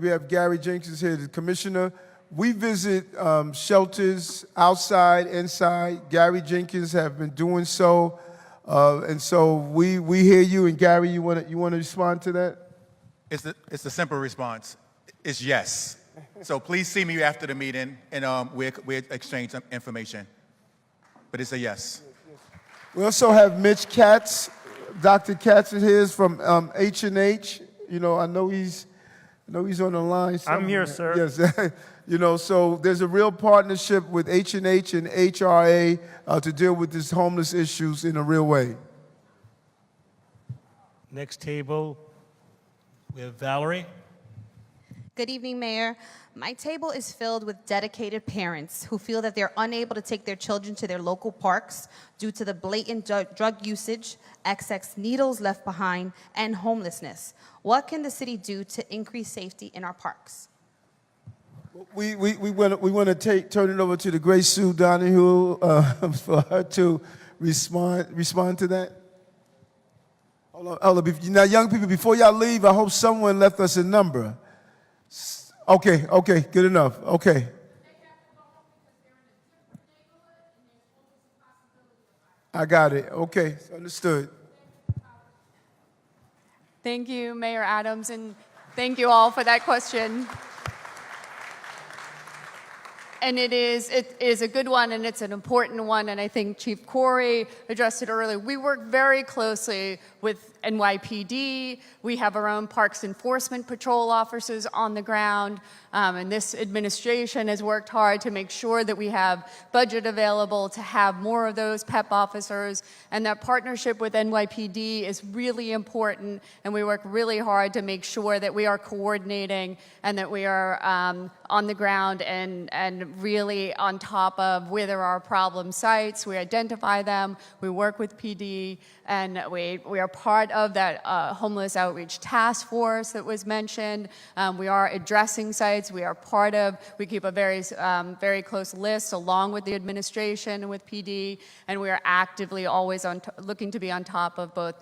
We have Gary Jenkins here, the commissioner. We visit shelters outside, inside. Gary Jenkins have been doing so, and so we hear you. And Gary, you want to respond to that? It's the simple response. It's yes. So please see me after the meeting, and we exchange some information. But it's a yes. We also have Mitch Katz. Dr. Katz is here from H&H. You know, I know he's on the line somewhere. I'm here, sir. Yes. You know, so there's a real partnership with H&H and HRA to deal with these homeless issues in a real way. Next table, we have Valerie. Good evening, Mayor. My table is filled with dedicated parents who feel that they're unable to take their children to their local parks due to the blatant drug usage, excess needles left behind, and homelessness. What can the city do to increase safety in our parks? We want to turn it over to the great Sue Donahue for her to respond to that. Hold on. Now, young people, before y'all leave, I hope someone left us a number. Okay, good enough. Okay. I got it. Okay, understood. Thank you, Mayor Adams, and thank you all for that question. And it is a good one, and it's an important one, and I think Chief Corey addressed it earlier. We work very closely with NYPD. We have our own Parks Enforcement Patrol officers on the ground, and this administration has worked hard to make sure that we have budget available to have more of those PEP officers, and that partnership with NYPD is really important, and we work really hard to make sure that we are coordinating and that we are on the ground and really on top of where there are problem sites. We identify them, we work with PD, and we are part of that homeless outreach task force that was mentioned. We are addressing sites. We keep a very close list along with the administration and with PD, and we are actively always looking to be on top of both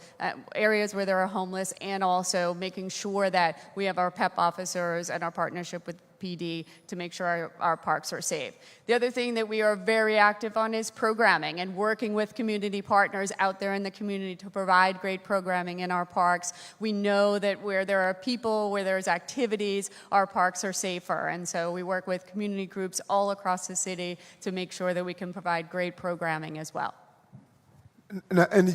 areas where there are homeless and also making sure that we have our PEP officers and our partnership with PD to make sure our parks are safe. The other thing that we are very active on is programming and working with community partners out there in the community to provide great programming in our parks. We know that where there are people, where there's activities, our parks are safer. And so we work with community groups all across the city to make sure that we can provide great programming as well. And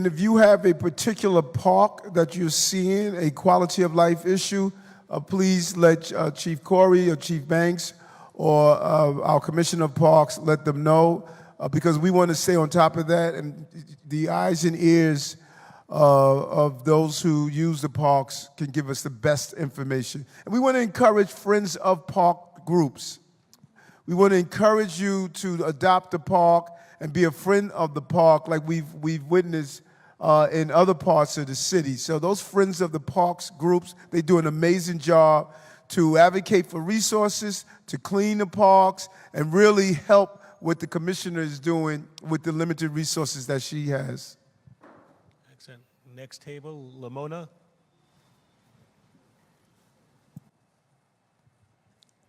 if you have a particular park that you're seeing a quality of life issue, please let Chief Corey or Chief Banks or our Commissioner of Parks let them know, because we want to stay on top of that, and the eyes and ears of those who use the parks can give us the best information. And we want to encourage friends of park groups. We want to encourage you to adopt the park and be a friend of the park like we've witnessed in other parts of the city. So those Friends of the Parks groups, they do an amazing job to advocate for resources, to clean the parks, and really help what the commissioner is doing with the limited resources that she has. Excellent. Next table, Lamona.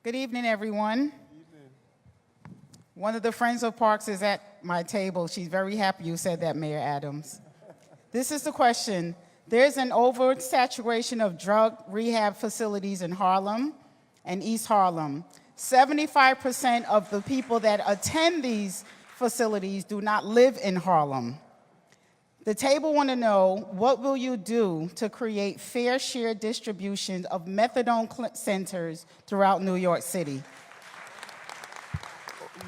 Good evening, everyone. One of the Friends of Parks is at my table. She's very happy you said that, Mayor Adams. This is the question. There's an oversaturation of drug rehab facilities in Harlem and East Harlem. 75% of the people that attend these facilities do not live in Harlem. The table want to know, what will you do to create fair share distribution of methadone centers throughout New York City?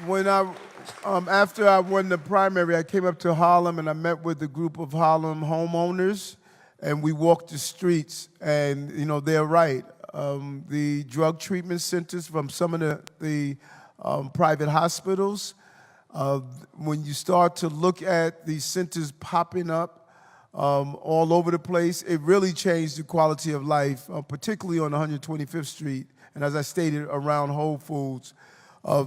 When after I won the primary, I came up to Harlem and I met with a group of Harlem homeowners, and we walked the streets. And they're right. The drug treatment centers from some of the private hospitals. When you start to look at these centers popping up all over the place, it really changed the quality of life, particularly on 125th Street, and as I stated, around Whole Foods.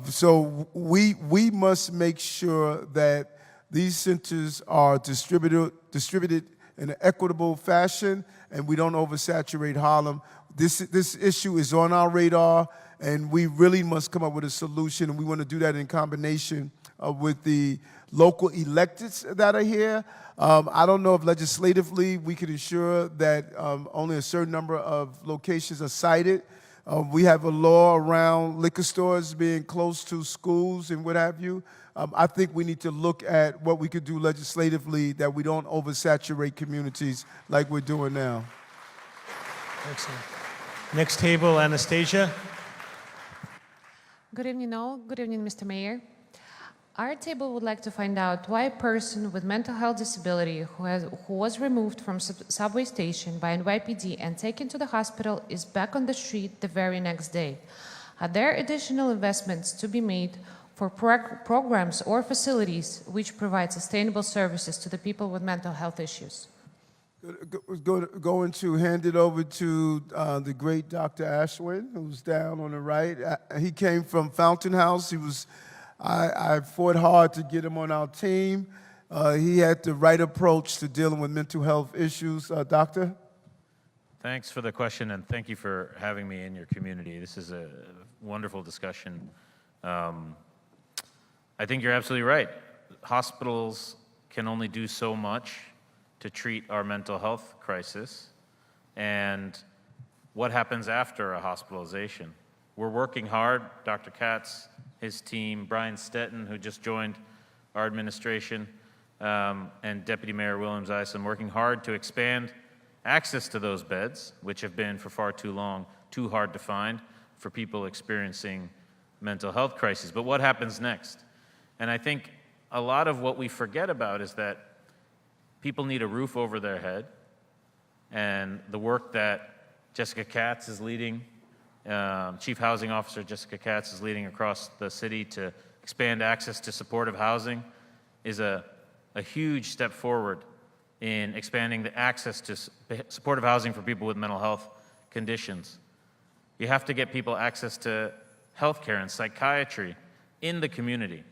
So we must make sure that these centers are distributed in an equitable fashion, and we don't oversaturate Harlem. This issue is on our radar, and we really must come up with a solution, and we want to do that in combination with the local electeds that are here. I don't know if legislatively we can ensure that only a certain number of locations are cited. We have a law around liquor stores being close to schools and what have you. I think we need to look at what we could do legislatively that we don't oversaturate communities like we're doing now. Excellent. Next table, Anastasia. Good evening, all. Good evening, Mr. Mayor. Our table would like to find out why a person with mental health disability who was removed from subway station by NYPD and taken to the hospital is back on the street the very next day. Are there additional investments to be made for programs or facilities which provide sustainable services to the people with mental health issues? Going to hand it over to the great Dr. Ashwin, who's down on the right. He came from Fountain House. I fought hard to get him on our team. He had the right approach to dealing with mental health issues. Doctor? Thanks for the question, and thank you for having me in your community. This is a wonderful discussion. I think you're absolutely right. Hospitals can only do so much to treat our mental health crisis, and what happens after a hospitalization. We're working hard, Dr. Katz, his team, Brian Stetton, who just joined our administration, and Deputy Mayor Williams Isom, working hard to expand access to those beds, which have been for far too long too hard to find for people experiencing mental health crises. But what happens next? And I think a lot of what we forget about is that people need a roof over their head, and the work that Jessica Katz is leading, Chief Housing Officer Jessica Katz is leading across the city to expand access to supportive housing is a huge step forward in expanding the access to supportive housing for people with mental health conditions. You have to get people access to healthcare and psychiatry in the community.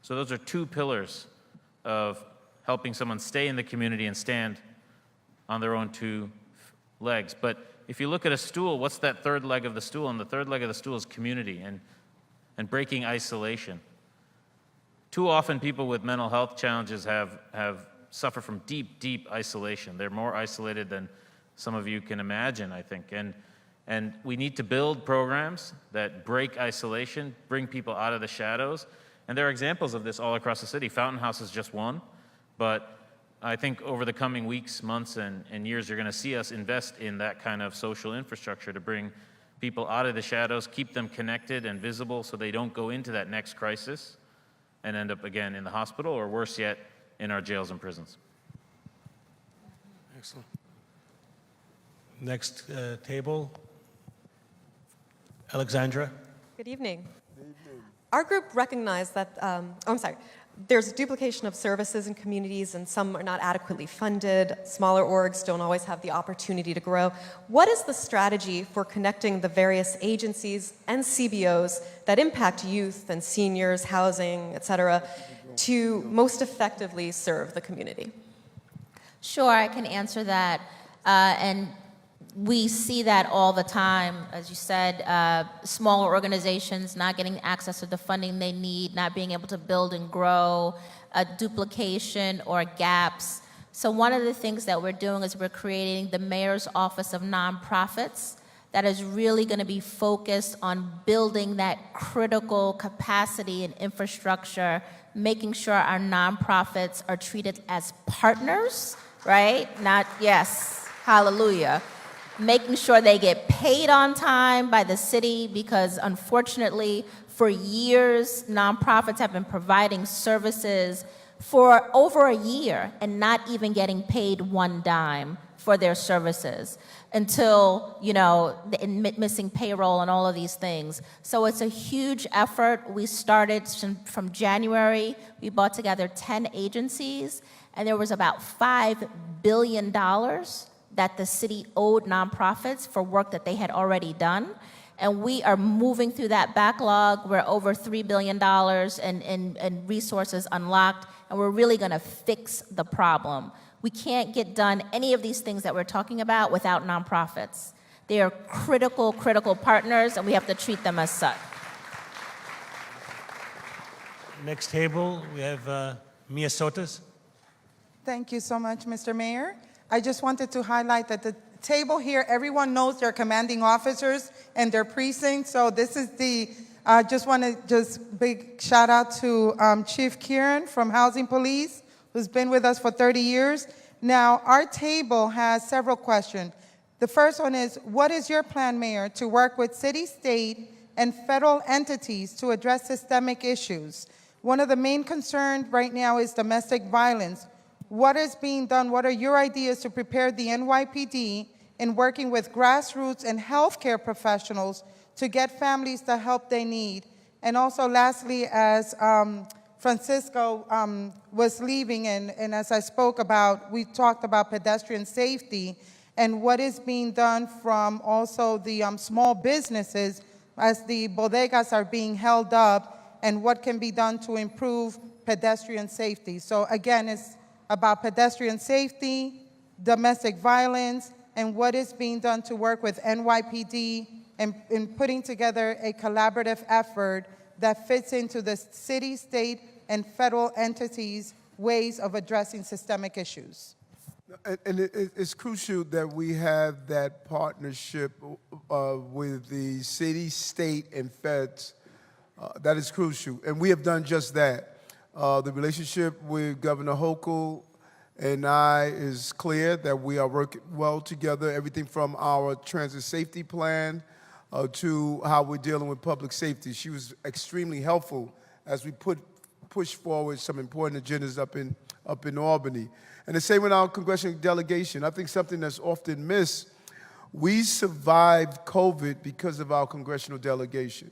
So those are two pillars of helping someone stay in the community and stand on their own two legs. But if you look at a stool, what's that third leg of the stool? And the third leg of the stool is community and breaking isolation. Too often people with mental health challenges have suffer from deep, deep isolation. They're more isolated than some of you can imagine, I think. And we need to build programs that break isolation, bring people out of the shadows. And there are examples of this all across the city. Fountain House is just one, but I think over the coming weeks, months, and years, you're going to see us invest in that kind of social infrastructure to bring people out of the shadows, keep them connected and visible so they don't go into that next crisis and end up again in the hospital, or worse yet, in our jails and prisons. Excellent. Next table, Alexandra. Good evening. Our group recognized that, there's a duplication of services in communities and some are not adequately funded. Smaller orgs don't always have the opportunity to grow. What is the strategy for connecting the various agencies and CBOs that impact youth and seniors, housing, et cetera, to most effectively serve the community? Sure, I can answer that. And we see that all the time, as you said, smaller organizations not getting access to the funding they need, not being able to build and grow, duplication or gaps. So one of the things that we're doing is we're creating the Mayor's Office of Nonprofits that is really going to be focused on building that critical capacity and infrastructure, making sure our nonprofits are treated as partners, right? Not, yes, hallelujah. Making sure they get paid on time by the city, because unfortunately, for years, nonprofits have been providing services for over a year and not even getting paid one dime for their services until, missing payroll and all of these things. So it's a huge effort. We started from January. We brought together 10 agencies, and there was about $5 billion that the city owed nonprofits for work that they had already done. And we are moving through that backlog. We're over $3 billion in resources unlocked, and we're really gonna fix the problem. We can't get done any of these things that we're talking about without nonprofits. They are critical, critical partners, and we have to treat them as such. Next table, we have Mia Sotas. Thank you so much, Mr. Mayor. I just wanted to highlight that the table here, everyone knows their commanding officers and their precincts. So this is big shout out to Chief Kieran from Housing Police, who's been with us for 30 years. Now, our table has several questions. The first one is, what is your plan, Mayor, to work with city, state, and federal entities to address systemic issues? One of the main concerns right now is domestic violence. What is being done? What are your ideas to prepare the NYPD in working with grassroots and healthcare professionals to get families the help they need? And also, lastly, as Francisco was leaving, and as I spoke about, we talked about pedestrian safety and what is being done from also the small businesses as the bodegas are being held up, and what can be done to improve pedestrian safety. So again, it's about pedestrian safety, domestic violence, and what is being done to work with NYPD in putting together a collaborative effort that fits into the city, state, and federal entities' ways of addressing systemic issues. And it's crucial that we have that partnership with the city, state, and feds. That is crucial, and we have done just that. The relationship with Governor Hochul and I is clear that we are working well together, everything from our transit safety plan to how we're dealing with public safety. She was extremely helpful as we push forward some important agendas up in Albany. And the same with our congressional delegation. I think something that's often missed, we survived COVID because of our congressional delegation.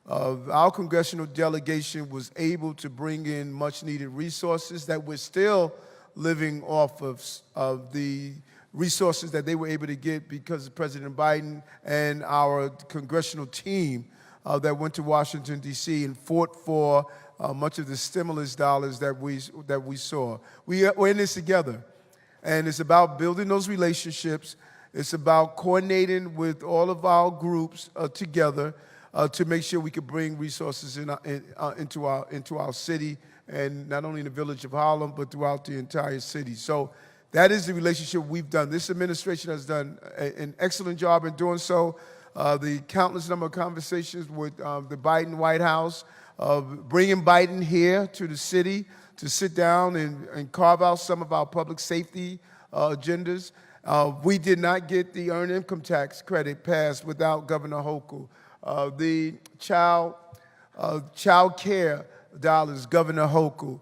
Our congressional delegation was able to bring in much needed resources that we're still living off of the resources that they were able to get because of President Biden and our congressional team that went to Washington, D.C. and fought for much of the stimulus dollars that we saw. We're in this together, and it's about building those relationships. It's about coordinating with all of our groups together to make sure we could bring resources into our city, and not only in the village of Harlem, but throughout the entire city. So that is the relationship we've done. This administration has done an excellent job in doing so. The countless number of conversations with the Biden White House, bringing Biden here to the city to sit down and carve out some of our public safety agendas. We did not get the earned income tax credit passed without Governor Hochul. The child care dollars, Governor Hochul.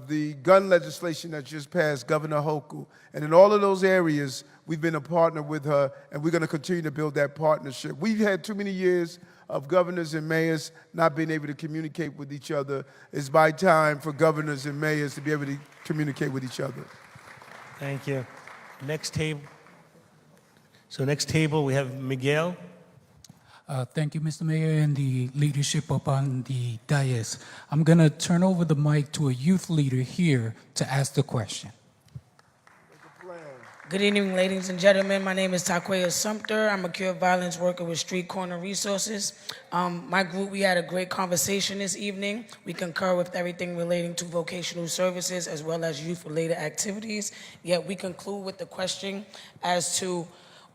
The gun legislation that just passed, Governor Hochul. And in all of those areas, we've been a partner with her, and we're going to continue to build that partnership. We've had too many years of governors and mayors not being able to communicate with each other. It's by time for governors and mayors to be able to communicate with each other. Thank you. Next table. So next table, we have Miguel. Thank you, Mr. Mayor, and the leadership up on the dais. I'm going to turn over the mic to a youth leader here to ask the question. Good evening, ladies and gentlemen. My name is Taquaya Sumter. I'm a cure violence worker with Street Corner Resources. My group, we had a great conversation this evening. We concur with everything relating to vocational services as well as youth-related activities. Yet we conclude with the question as to,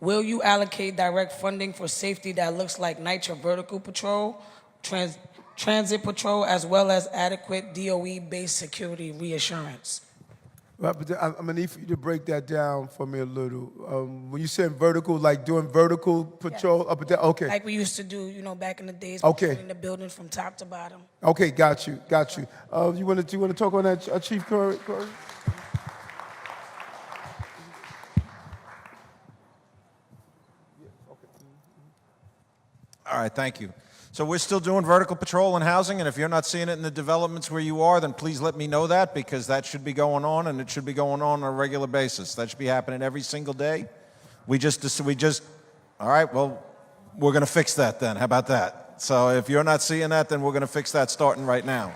will you allocate direct funding for safety that looks like NYCHA vertical patrol, transit patrol, as well as adequate DOE-based security reassurance? Right, but I'm gonna need for you to break that down for me a little. When you said vertical, like doing vertical patrol up and down, okay. Like we used to do, you know, back in the days, Okay. patrolling the building from top to bottom. Okay, got you. You want to talk on that, Chief Corey? All right, thank you. So we're still doing vertical patrol in housing, and if you're not seeing it in the developments where you are, then please let me know that, because that should be going on, and it should be going on a regular basis. That should be happening every single day. All right, well, we're going to fix that then. How about that? So if you're not seeing that, then we're going to fix that starting right now.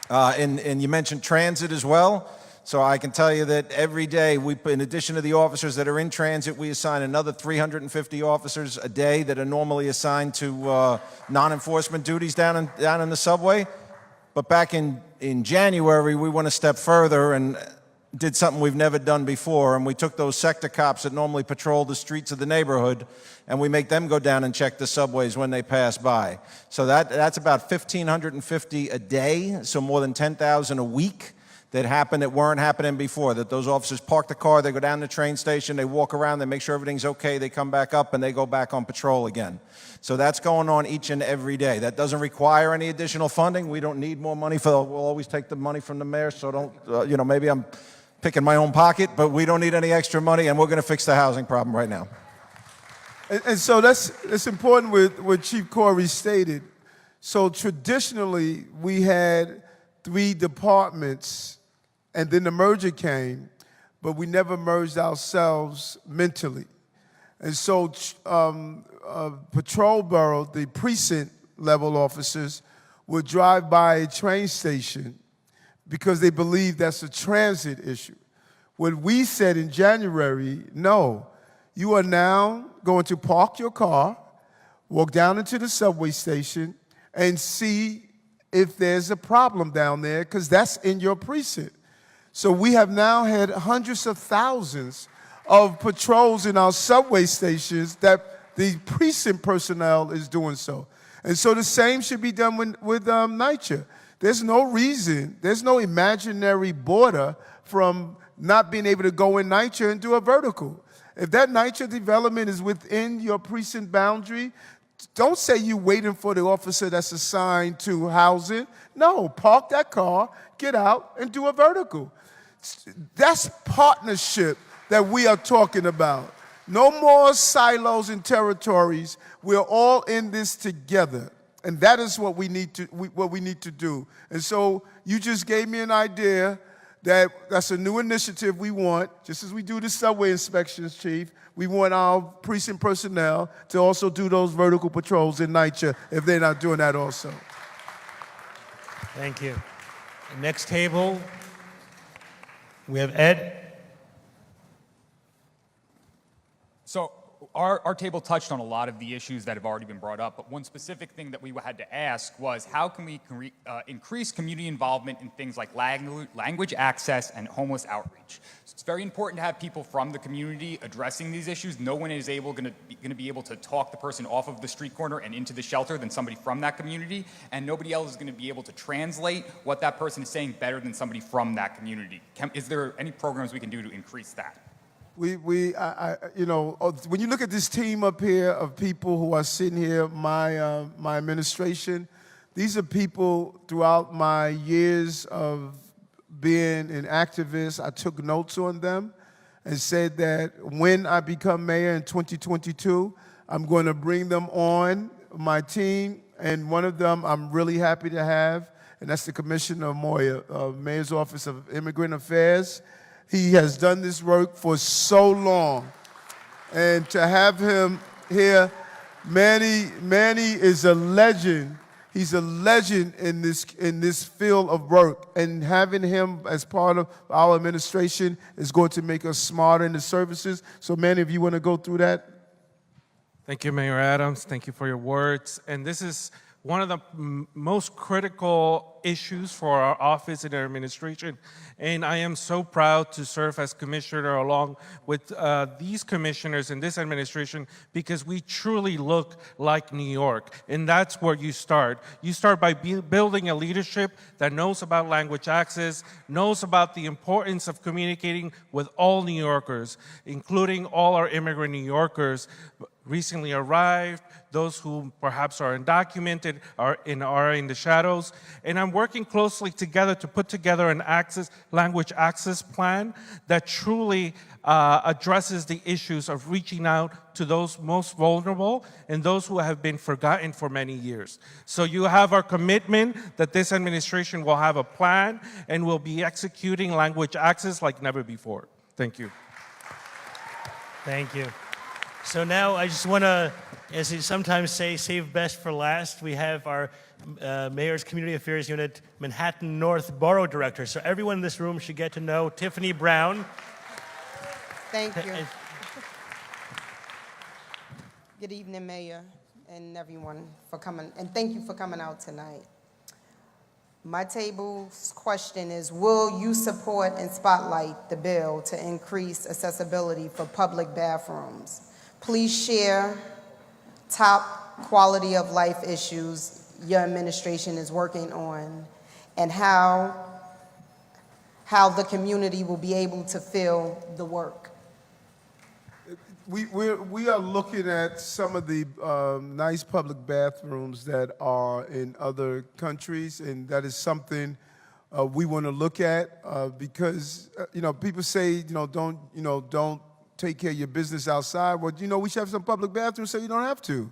And you mentioned transit as well. So I can tell you that every day, in addition to the officers that are in transit, we assign another 350 officers a day that are normally assigned to non-enforcement duties down in the subway. But back in January, we went a step further and did something we've never done before, and we took those sector cops that normally patrol the streets of the neighborhood, and we make them go down and check the subways when they pass by. So that's about 1,550 a day, so more than 10,000 a week. That weren't happening before, that those officers park the car, they go down to the train station, they walk around, they make sure everything's okay, they come back up, and they go back on patrol again. So that's going on each and every day. That doesn't require any additional funding. We don't need more money we'll always take the money from the mayor, so don't, maybe I'm picking my own pocket, but we don't need any extra money, and we're going to fix the housing problem right now. And so that's important with what Chief Corey stated. So traditionally, we had 3 departments, and then the merger came, but we never merged ourselves mentally. And so Patrol Borough, the precinct level officers, would drive by a train station because they believe that's a transit issue. When we said in January, no, you are now going to park your car, walk down into the subway station, and see if there's a problem down there, because that's in your precinct. So we have now had hundreds of thousands of patrols in our subway stations that the precinct personnel is doing so. And so the same should be done with NYCHA. There's no reason, there's no imaginary border from not being able to go in NYCHA and do a vertical. If that NYCHA development is within your precinct boundary, don't say you're waiting for the officer that's assigned to housing. No, park that car, get out, and do a vertical. That's partnership that we are talking about. No more silos and territories. We're all in this together. And that is what we need to do. And so you just gave me an idea that's a new initiative we want, just as we do the subway inspections, Chief. We want our precinct personnel to also do those vertical patrols in NYCHA if they're not doing that also. Thank you. The next table, we have Ed. So our table touched on a lot of the issues that have already been brought up, but one specific thing that we had to ask was how can we increase community involvement in things like language access and homeless outreach. So it's very important to have people from the community addressing these issues. No one is going to be able to talk the person off of the street corner and into the shelter than somebody from that community, and nobody else is going to be able to translate what that person is saying better than somebody from that community. Is there any programs we can do to increase that? When you look at this team up here of people who are sitting here, my administration, these are people throughout my years of being an activist. I took notes on them and said that when I become mayor in 2022, I'm going to bring them on my team, and one of them I'm really happy to have, and that's the Commissioner Moya, Mayor's Office of Immigrant Affairs. He has done this work for so long. And to have him here, Manny is a legend. He's a legend in this field of work, and having him as part of our administration is going to make us smarter in the services. So, Manny, if you want to go through that. Thank you, Mayor Adams. Thank you for your words. And this is one of the most critical issues for our office and our administration. And I am so proud to serve as commissioner along with these commissioners in this administration, because we truly look like New York. And that's where you start. You start by building a leadership that knows about language access, knows about the importance of communicating with all New Yorkers, including all our immigrant New Yorkers recently arrived, those who perhaps are undocumented, are in the shadows. And I'm working closely together to put together an language access plan that truly addresses the issues of reaching out to those most vulnerable and those who have been forgotten for many years. So you have our commitment that this administration will have a plan and will be executing language access like never before. Thank you. Thank you. So now I just want to, as you sometimes say, save best for last. We have our Mayor's Community Affairs Unit Manhattan North Borough Director. So everyone in this room should get to know Tiffany Brown. Thank you. Good evening, Mayor, and everyone for coming, and thank you for coming out tonight. My table's question is, will you support and spotlight the bill to increase accessibility for public bathrooms? Please share top quality of life issues your administration is working on, and how the community will be able to fill the work. We are looking at some of the nice public bathrooms that are in other countries, and that is something we want to look at because people say don't take care of your business outside. Well, we should have some public bathrooms so you don't have to.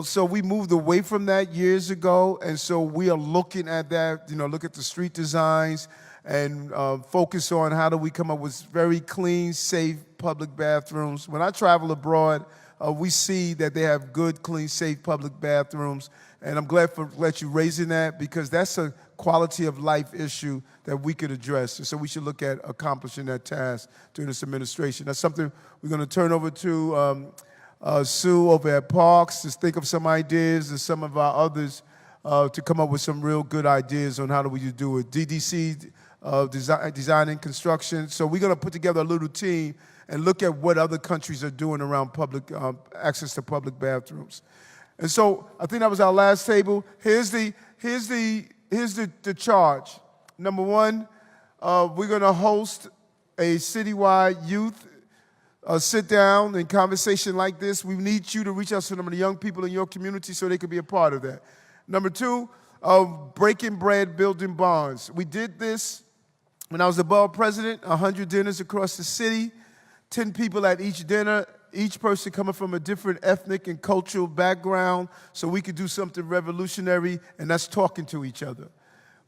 So we moved away from that years ago, and so we are looking at that, look at the street designs and focus on how do we come up with very clean, safe public bathrooms. When I travel abroad, we see that they have good, clean, safe public bathrooms, and I'm glad you raising that, because that's a quality of life issue that we could address. And so we should look at accomplishing that task during this administration. That's something we're going to turn over to Sue over at Parks to think of some ideas, and some of our others to come up with some real good ideas on how do we do it. DDC, design and construction. So we're going to put together a little team and look at what other countries are doing around public access to public bathrooms. And so I think that was our last table. Here's the charge. Number one, we're going to host a citywide youth sit down and conversation like this. We need you to reach out to some of the young people in your community so they can be a part of that. Number two, breaking bread, building bonds. We did this when I was the borough president, 100 dinners across the city, 10 people at each dinner, each person coming from a different ethnic and cultural background, so we could do something revolutionary, and that's talking to each other.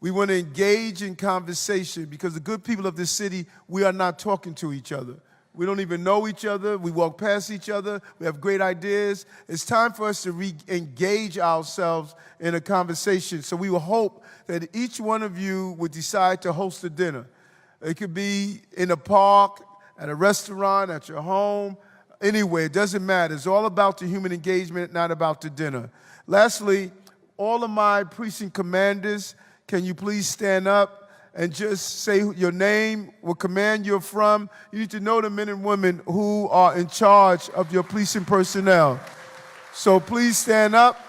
We want to engage in conversation, because the good people of this city, we are not talking to each other. We don't even know each other. We walk past each other. We have great ideas. It's time for us to re-engage ourselves in a conversation. So we will hope that each one of you would decide to host a dinner. It could be in a park, at a restaurant, at your home, anywhere. It doesn't matter. It's all about the human engagement, not about the dinner. Lastly, all of my precinct commanders, can you please stand up and just say your name, what command you're from? You need to know the men and women who are in charge of your policing personnel. So please stand up.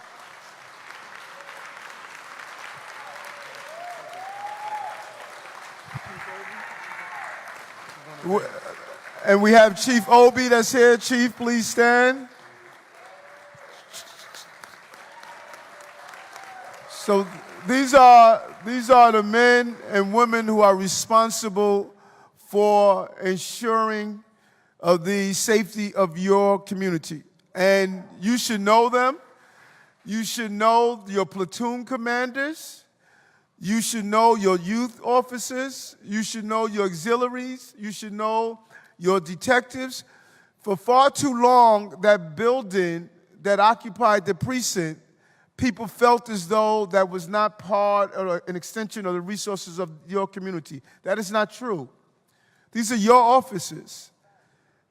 And we have Chief Obi that's here. Chief, please stand. So these are the men and women who are responsible for ensuring the safety of your community. And you should know them. You should know your platoon commanders. You should know your youth officers. You should know your auxiliaries. You should know your detectives. For far too long, that building that occupied the precinct people felt as though that was not part or an extension of the resources of your community. That is not true. These are your offices.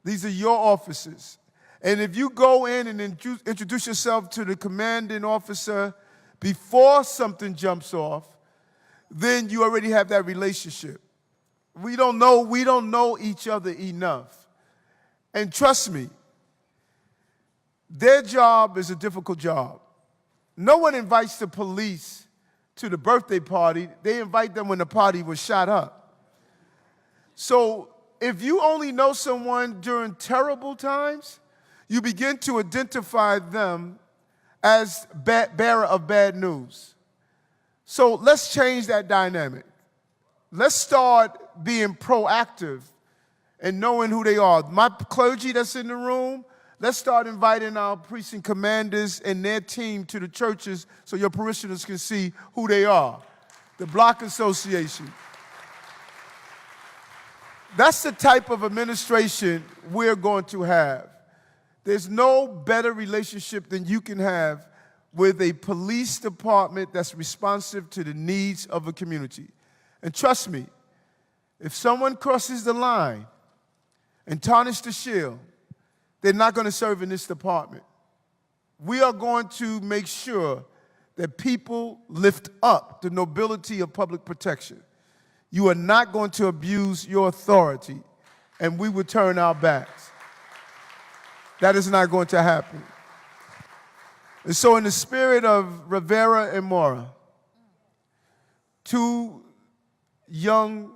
These are your offices. And if you go in and introduce yourself to the commanding officer before something jumps off, then you already have that relationship. We don't know each other enough. And trust me, their job is a difficult job. No one invites the police to the birthday party. They invite them when the party was shot up. So if you only know someone during terrible times, you begin to identify them as bearer of bad news. So let's change that dynamic. Let's start being proactive and knowing who they are. My clergy that's in the room, let's start inviting our precinct commanders and their team to the churches so your parishioners can see who they are. The block association. That's the type of administration we're going to have. There's no better relationship than you can have with a police department that's responsive to the needs of a community. And trust me, if someone crosses the line and tarnishes the shield, they're not going to serve in this department. We are going to make sure that people lift up the nobility of public protection. You are not going to abuse your authority, and we will turn our backs. That is not going to happen. And so in the spirit of Rivera and Mora, two young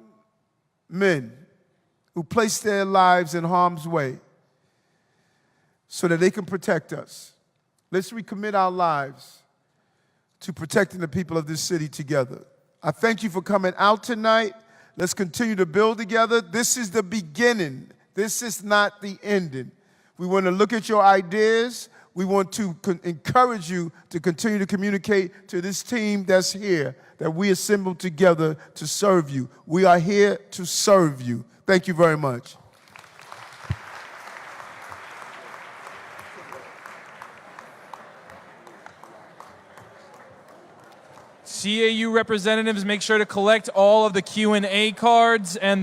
men who placed their lives in harm's way so that they can protect us, let's recommit our lives to protecting the people of this city together. I thank you for coming out tonight. Let's continue to build together. This is the beginning. This is not the ending. We want to look at your ideas. We want to encourage you to continue to communicate to this team that's here, that we assembled together to serve you. We are here to serve you. Thank you very much. CAU representatives, make sure to collect all of the Q&A cards and